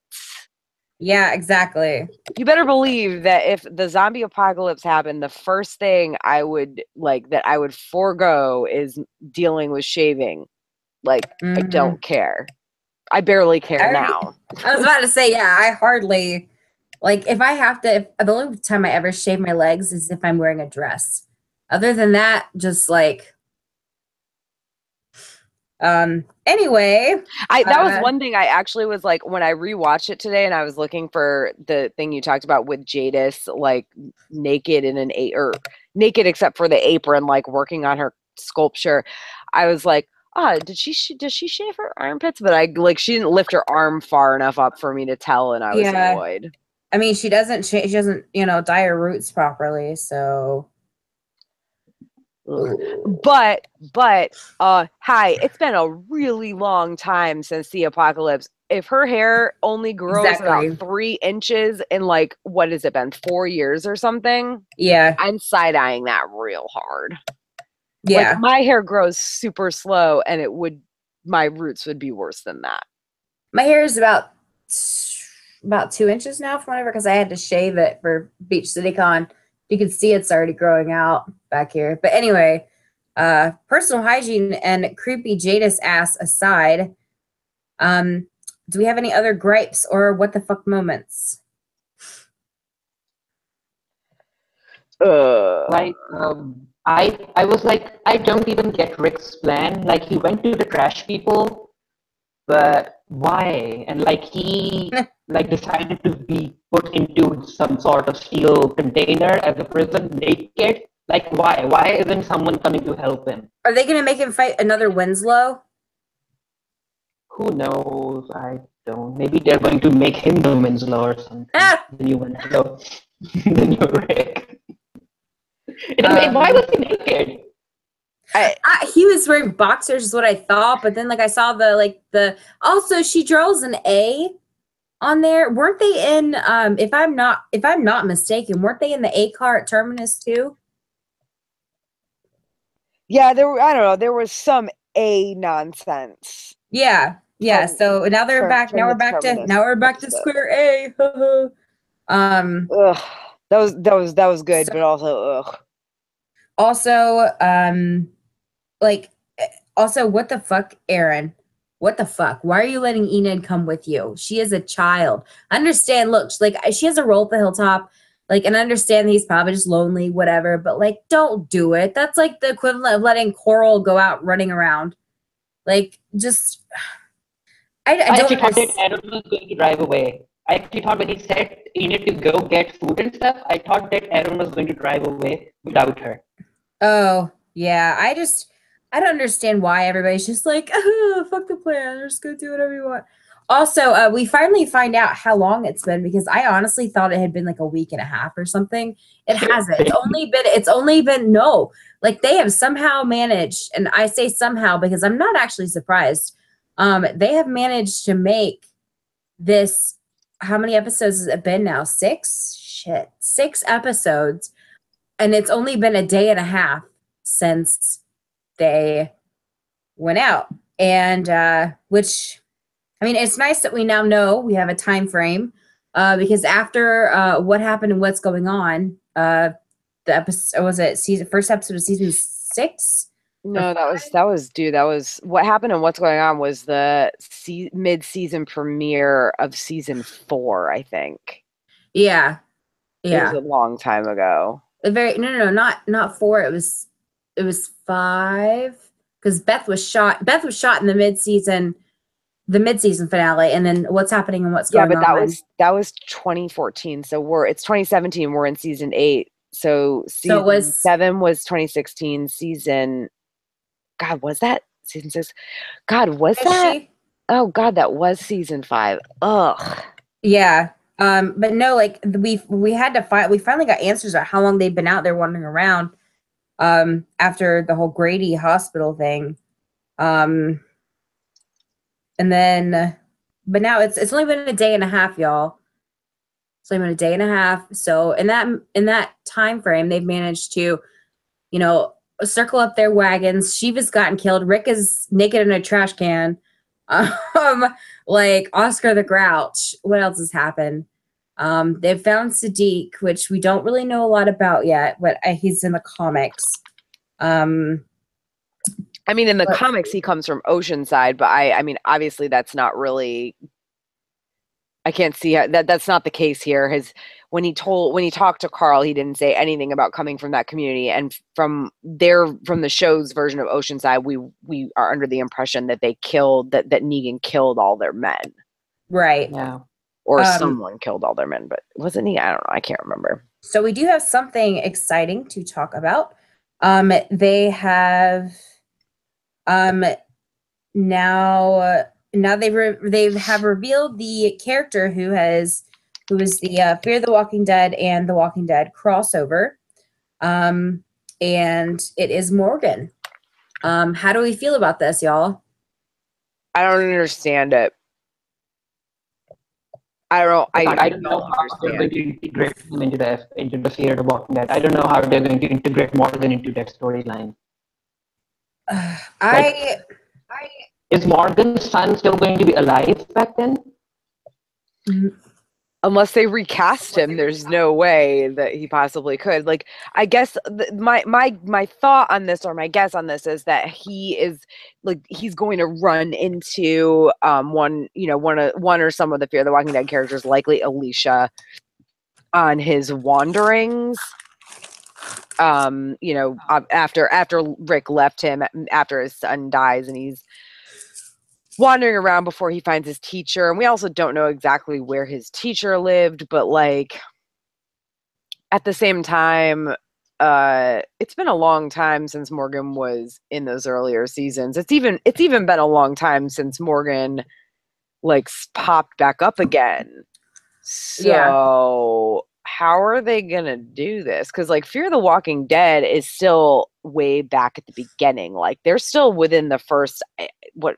Yeah, exactly. You better believe that if the zombie apocalypse happened, the first thing I would forego is dealing with shaving. Like, I don't care. I barely care now. I was about to say, yeah, I hardly, like, if I have to, the only time I ever shave my legs is if I'm wearing a dress. Other than that, just like, anyway. That was one thing I actually was like, when I rewatched it today and I was looking for the thing you talked about with Jadis, like naked in or naked except for the apron, like working on her sculpture. I was like, does she shave her armpits? But she didn't lift her arm far enough up for me to tell, and I was annoyed. I mean, she doesn't dye her roots properly, so. But hi, it's been a really long time since the apocalypse. If her hair only grows about 3 inches in like, what has it been, 4 years or something? Yeah, I'm side-eyeing that real hard. Yeah, like my hair grows super slow, and my roots would be worse than that. My hair is about 2 inches now from whatever, because I had to shave it for Beach City Con. You can see it's already growing out back here. But anyway, personal hygiene and creepy Jadis ass aside, do we have any other gripes or what the fuck moments? I was like, I don't even get Rick's plan. Like, he went to the trash people, but why? And like he like decided to be put into some sort of steel container as a prison naked. Like, why? Why isn't someone coming to help him? Are they gonna make him fight another Winslow? Who knows? I don't. Maybe they're going to make him the Winslow or something. The new Winslow. The new Rick. Why was he naked? He was wearing boxers is what I thought, but then like I saw also she draws an A on there. Weren't they in if I'm not mistaken, weren't they in the A car at Terminus too? Yeah, I don't know, there was some A nonsense. Yeah. So now they're back. Now we're back to square A. Ugh. That was good, but also ugh. Also, what the fuck, Aaron? What the fuck? Why are you letting Enid come with you? She is a child. Understand, look, she has a role at the hilltop, and understand he's probably just lonely, whatever, but don't do it. That's like the equivalent of letting Coral go out running around. I actually thought that Aaron was going to drive away. I actually thought when he said Enid to go get food and stuff, I thought that Aaron was going to drive away without her. Oh, yeah. I don't understand why everybody's just like, oh, fuck the plan. Just go do whatever you want. Also, we finally find out how long it's been, because I honestly thought it had been like a week and a half or something. It hasn't. It's only been no. They have somehow managed, and I say somehow because I'm not actually surprised. They have managed to make this. How many episodes has it been now? 6? Shit. 6 episodes. And it's only been a day and a half since they went out. And which, I mean, it's nice that we now know we have a time frame, because after what happened and what's going on, the episode, was it first episode of season 6? No, that was what happened and what's going on was the mid-season premiere of season 4, I think. Yeah. It was a long time ago. No, not 4. It was 5, because Beth was shot in the mid-season finale, and then what's happening and what's going on. Yeah, but that was 2014. So it's 2017. We're in season 8. So season 7 was 2016. God, was that season 6? God, was that? Oh God, that was season 5. Ugh. Yeah. But no, like we finally got answers about how long they've been out there wandering around, after the whole Grady hospital thing. And then, but now it's only been a day and a half, y'all. It's only been a day and a half. So in that time frame, they've managed to, circle up their wagons. Shiva's gotten killed. Rick is naked in a trash can. Like Oscar the Grouch. What else has happened? They've found Sadiq, which we don't really know a lot about yet, but he's in the comics. I mean, in the comics, he comes from Oceanside, but I mean, obviously, that's not really. I can't see how, that's not the case here. When he talked to Carl, he didn't say anything about coming from that community. And from the show's version of Oceanside, we are under the impression that that Negan killed all their men. Right. Yeah. Or someone killed all their men, but wasn't he? I don't know. I can't remember. So we do have something exciting to talk about. They have now they have revealed the character who is the Fear the Walking Dead and The Walking Dead crossover, and it is Morgan. How do we feel about this, y'all? I don't understand it. I don't know how they're going to integrate him into the Fear the Walking Dead. I don't know how they're going to integrate Morgan into that storyline. Is Morgan's son still going to be alive back then? Unless they recast him, there's no way that he possibly could. Like, I guess my thought on this, or my guess on this, is that he's going to run into one or some of the Fear the Walking Dead characters, likely Alicia, on his wanderings. After Rick left him, after his son dies, and he's wandering around before he finds his teacher. And we also don't know exactly where his teacher lived, but like at the same time, it's been a long time since Morgan was in those earlier seasons. It's even been a long time since Morgan like popped back up again. So how are they gonna do this? Because like Fear the Walking Dead is still way back at the beginning. Like they're still within the first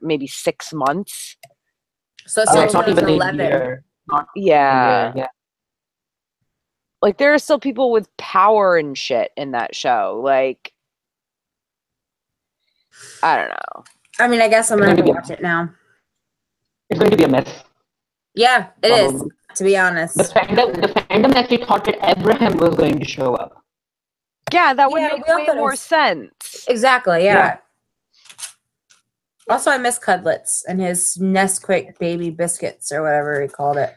maybe 6 months. So it's not even 11. Yeah. Like there are still people with power and shit in that show. Like I don't know. I mean, I guess I'm gonna have to watch it now. It's going to be a mess. Yeah, it is. To be honest, the fandom actually thought that Abraham was going to show up. Yeah, that would make way more sense. Exactly. Yeah. Also, I miss Cudlets and his Nesquik baby biscuits or whatever he called it.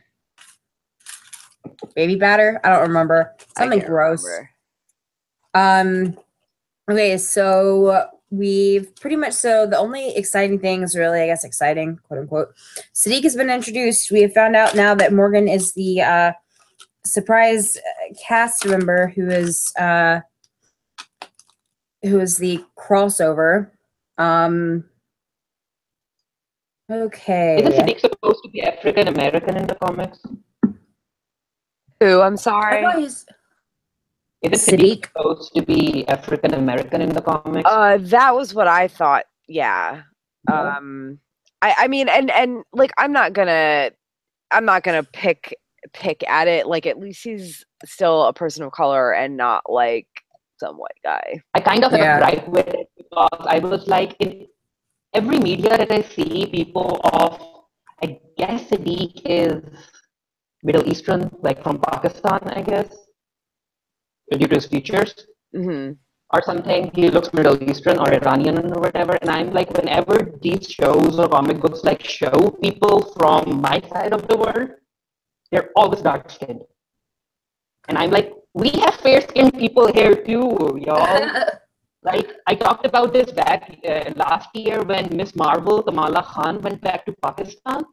Baby batter? I don't remember. Something gross. Okay, so we've pretty much, the only exciting thing is really, I guess, exciting, quote unquote. Sadiq has been introduced. We have found out now that Morgan is the surprise cast member who is the crossover. Okay. Isn't Sadiq supposed to be African American in the comics? Who? I'm sorry. Isn't Sadiq supposed to be African American in the comics? That was what I thought. Yeah. I mean, and like I'm not gonna pick at it. Like at least he's still a person of color and not like some white guy. I kind of have a gripe with it because I was like, in every media that I see, people of, I guess Sadiq is Middle Eastern, like from Pakistan, I guess, due to his features. Hmm. Or something, he looks Middle Eastern or Iranian or whatever. And I'm like, whenever these shows or comic books like show people from my side of the world, they're always dark skinned. And I'm like, we have fair skinned people here too, y'all. Like, I talked about this back last year when Miss Marvel, Kamala Khan, went back to Pakistan.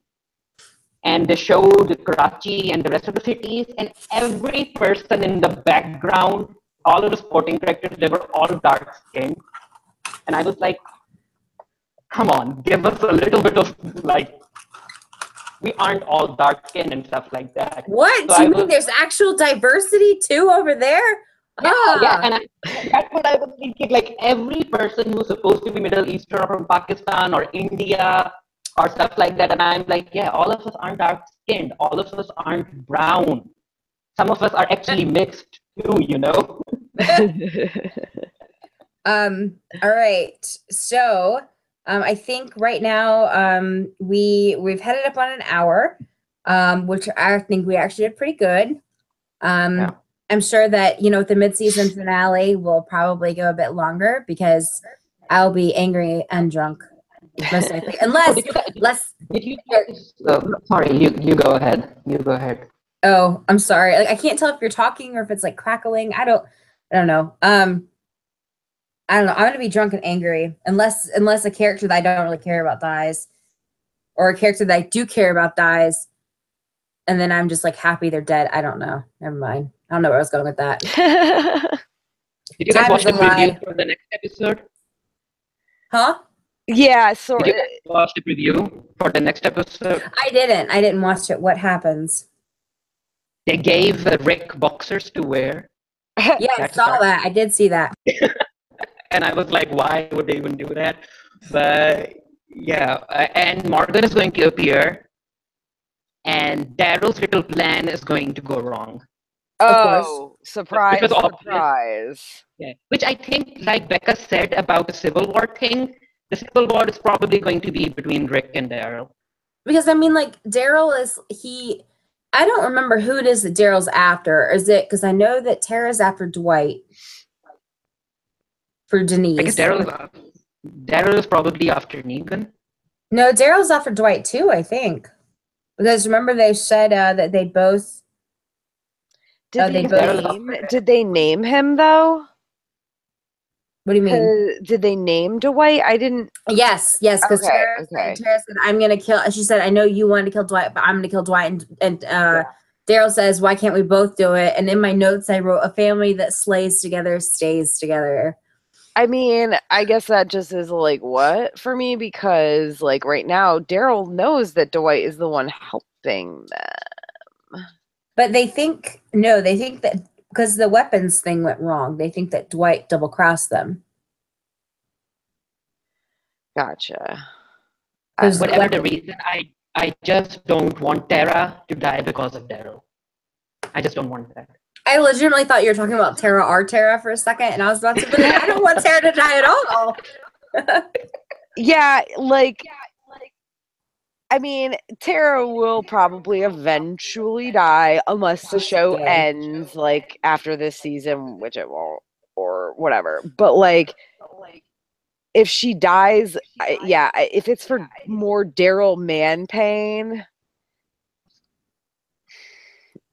And they showed Karachi and the rest of the cities, and every person in the background, all of the supporting characters, they were all dark skinned. And I was like, come on, give us a little bit of, like, we aren't all dark skinned and stuff like that. What? So Do you mean there's actual diversity too over there? Yeah, and that's what I was thinking. Like, every person who's supposed to be Middle Eastern or from Pakistan or India or stuff like that. And I'm like, yeah, all of us aren't dark skinned. All of us aren't brown. Some of us are actually mixed too, you know? All right. So I think right now we've headed up on an hour, which I think we actually did pretty good. Yeah. I'm sure that, you know, with the mid-season finale, we'll probably go a bit longer because I'll be angry and drunk, most likely. Unless, Did you guys, sorry, you go ahead. You go ahead. Oh, I'm sorry. Like, I can't tell if you're talking or if it's like crackling. I don't know. I don't know. I'm gonna be drunk and angry unless a character that I don't really care about dies, or a character that I do care about dies, and then I'm just like happy they're dead. I don't know. Never mind. I don't know where I was going with that. Did you guys Time watch is a the preview lie. for the next episode? Huh? Yeah, so Did you guys watch the preview for the next episode? I didn't watch it. What happens? They gave Rick boxers to wear. Yeah, I saw that. I did see that. And I was like, why would they even do that? But yeah, and Morgan is going to appear, and Daryl's little plan is going to go wrong. Oh, surprise, Which was surprise. Yeah. Which I think, like Becca said about the Civil War thing, the Civil War is probably going to be between Rick and Daryl. Because I mean, like, Daryl I don't remember who it is that Daryl's after. Is it because I know that Tara's after Dwight for Denise? I guess Daryl is probably after Negan. No, Daryl's after Dwight too, I think. Because remember they said that they both. Did they name him though? What do you mean? Did they name Dwight? I didn't. Yes, because Okay, Tara said, "I'm gonna kill." She said, "I know you wanted to kill Dwight, but I'm gonna kill Dwight." And Daryl says, "Why can't we both do it?" And in my notes, I wrote, "A family that slays together stays together." I mean, I guess that just is like what for me, because like right now, Daryl knows that Dwight is the one helping them. But they think that because the weapons thing went wrong, they think that Dwight double-crossed them. Gotcha. Whatever the reason, I just don't want Tara to die because of Daryl. I just don't want that. I legitimately thought you were talking about Tara for a second, and I was about to be like, I don't want Tara to die at all. Yeah, I mean, Tara will probably eventually die unless the show ends like after this season, which it won't, or whatever. But like, if she dies, if it's for more Daryl man pain,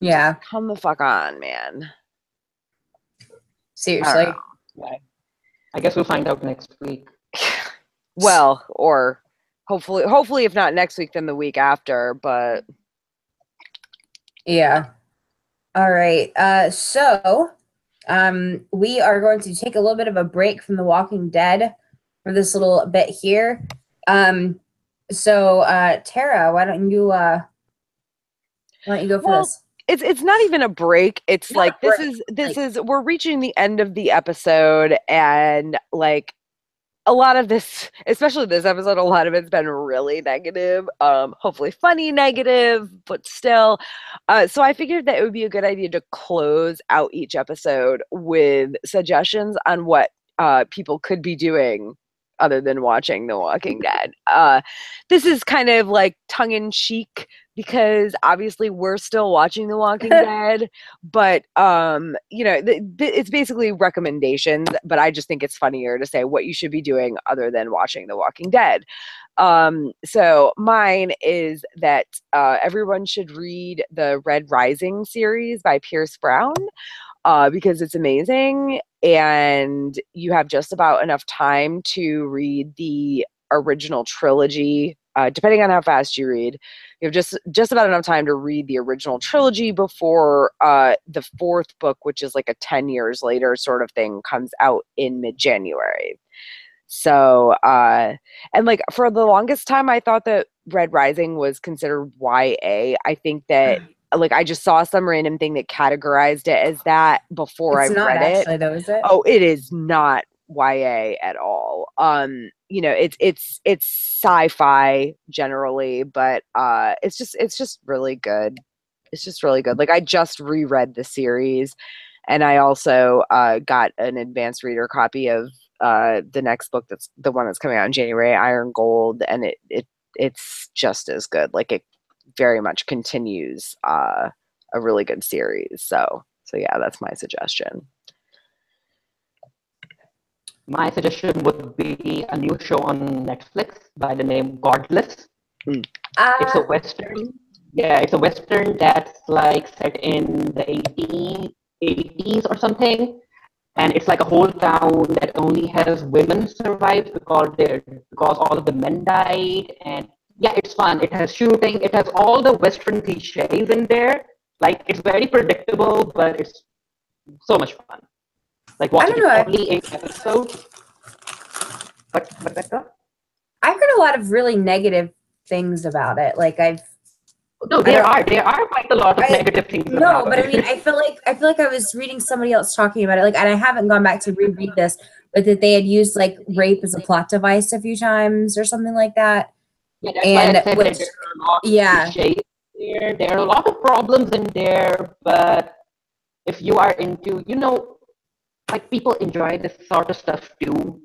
yeah, come the fuck on, man. Seriously. I guess we'll find out next week. Well, or hopefully if not next week, then the week after, but yeah. All right. So we are going to take a little bit of a break from The Walking Dead for this little bit here. So Tara, why don't you go for this? It's not even a break. It's not like this is we're reaching the end of the episode, and like a lot of this, especially this episode, a lot of it's been really negative. Hopefully funny negative, but still. So I figured that it would be a good idea to close out each episode with suggestions on what people could be doing other than watching The Walking Dead. This is kind of like tongue in cheek because obviously we're still watching The Walking Dead, but it's basically recommendations, but I just think it's funnier to say what you should be doing other than watching The Walking Dead. So mine is that everyone should read the Red Rising series by Pierce Brown. Because it's amazing and you have just about enough time to read the original trilogy. Depending on how fast you read, you have just about enough time to read the original trilogy before the fourth book, which is like a 10 years later sort of thing, comes out in mid-January. So, and like for the longest time, I thought that Red Rising was considered YA. I think that like I just saw some random thing that categorized it as that before It's I've not read actually, it. though, is it? Oh, it is not YA at all. It's sci-fi generally, but it's just really good. It's just really good. Like I just reread the series, and I also got an advanced reader copy of the next book that's the one that's coming out in January, Iron Gold, and it's just as good. Like it very much continues a really good series. So yeah, that's my suggestion. My suggestion would be a new show on Netflix by the name Godless. It's a Western. Yeah, it's a Western that's like set in the 1880s or something. And it's like a whole town that only has women survived because all of the men died. And yeah, it's fun. It has shooting. It has all the Western cliches in there. Like it's very predictable, but it's so much fun. Like watching it only 8 episodes. But I've heard a lot of really negative things about it. Like there are quite a lot of negative things about it. But I mean, I feel like I was reading somebody else talking about it. Like, and I haven't gone back to reread this, but that they had used like rape as a plot device a few times or something like that. Yeah, that's why I said that there are a lot of cliches there. There are a lot of problems in there, but if you are into, like people enjoy this sort of stuff too.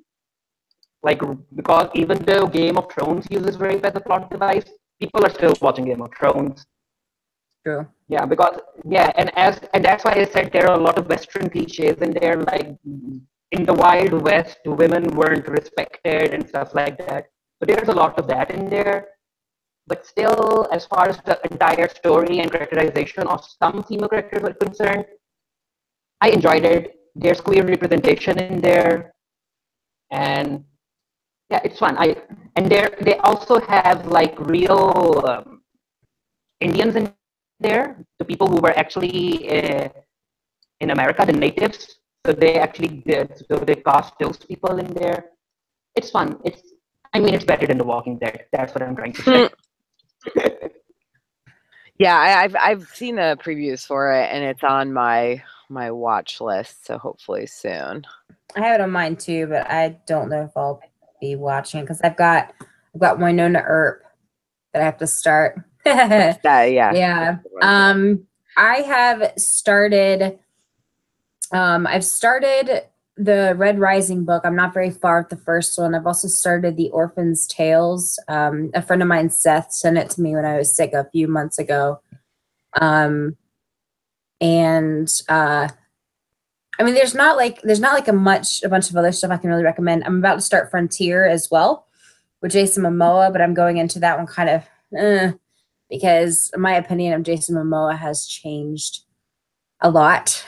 Like, because even though Game of Thrones uses rape as a plot device, people are still watching Game of Thrones. True. Yeah, and that's why I said there are a lot of Western cliches in there. Like in the Wild West, women weren't respected and stuff like that. But there's a lot of that in there. But still, as far as the entire story and characterization of some female characters are concerned, I enjoyed it. There's queer representation in there, and yeah, it's fun. And they also have like real Indians in there, the people who were actually in America, the natives. So they cast those people in there. It's fun. It's better than The Walking Dead. That's what I'm trying to say. Yeah, I've seen the previews for it, and it's on my watch list. So hopefully soon. I have it on mine too, but I don't know if I'll be watching because I've got Winona Earp that I have to start. Yeah. I have started. I've started the Red Rising book. I'm not very far with the first one. I've also started the Orphan's Tales. A friend of mine, Seth, sent it to me when I was sick a few months ago. And I mean, there's not like a bunch of other stuff I can really recommend. I'm about to start Frontier as well with Jason Momoa, but I'm going into that one kind of because my opinion of Jason Momoa has changed a lot.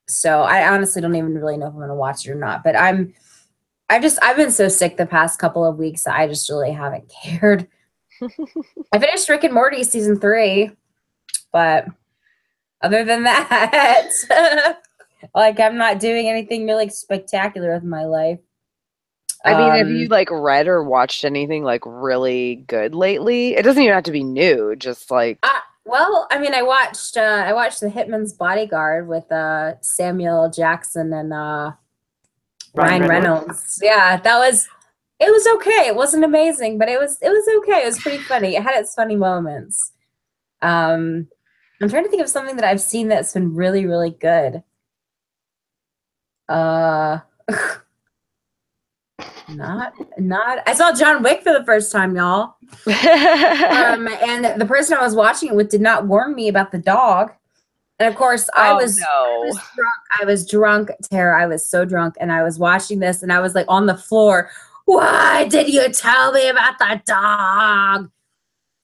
So I honestly don't even really know if I'm going to watch it or not. But I've been so sick the past couple of weeks that I just really haven't cared. I finished Rick and Morty season 3, but other than that, like I'm not doing anything really spectacular with my life. I mean, have you like read or watched anything like really good lately? It doesn't even have to be new, just like. Well, I mean, I watched The Hitman's Bodyguard with Samuel Jackson and Ryan Reynolds. Yeah, it was okay. It wasn't amazing, but it was okay. It was pretty funny. It had its funny moments. I'm trying to think of something that I've seen that's been really, really good. Not. I saw John Wick for the first time, y'all. And the person I was watching it with did not warn me about the dog. And of course, I was drunk. I was drunk, Tara. I was so drunk, and I was watching this, and I was like on the floor. Why did you tell me about the dog?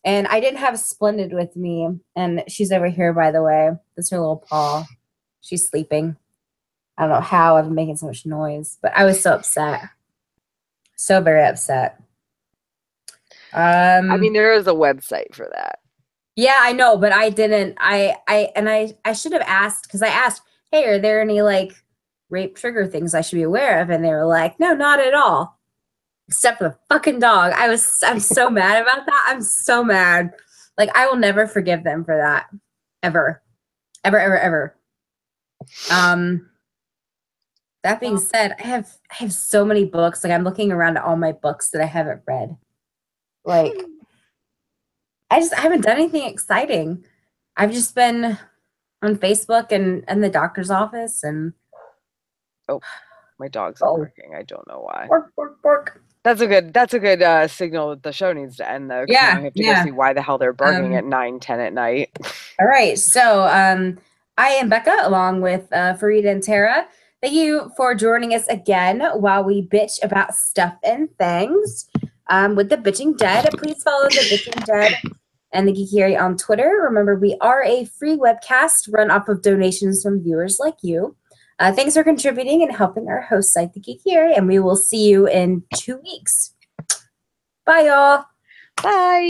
And I didn't have Splendid with me, and she's over here, by the way. That's her little paw. She's sleeping. I don't know how I've been making so much noise, but I was so upset. So very upset. I mean, there is a website for that. Yeah, I know, but I didn't. I should have asked, because I asked, hey, are there any like rape trigger things I should be aware of? And they were like, no, not at all. Except for the fucking dog. I'm so mad about that. I'm so mad. Like, I will never forgive them for that. Ever. Ever, ever, ever. That being said, I have so many books. Like, I'm looking around at all my books that I haven't read. Like, I haven't done anything exciting. I've just been on Facebook and the doctor's office and. Oh, my dog's not working. I don't know why. Bark, bark, bark. That's a good signal that the show needs to end, though. Yeah, now I have to go see why the hell they're barking at 9:10 at night. All right, so I am Becca, along with Farida and Tara. Thank you for joining us again while we bitch about stuff and things with the Bitching Dead. Please follow the Bitching Dead and the Geekiary on Twitter. Remember, we are a free webcast run off of donations from viewers like you. Thanks for contributing and helping our host site, the Geekiary, and we will see you in 2 weeks. Bye, y'all. Bye.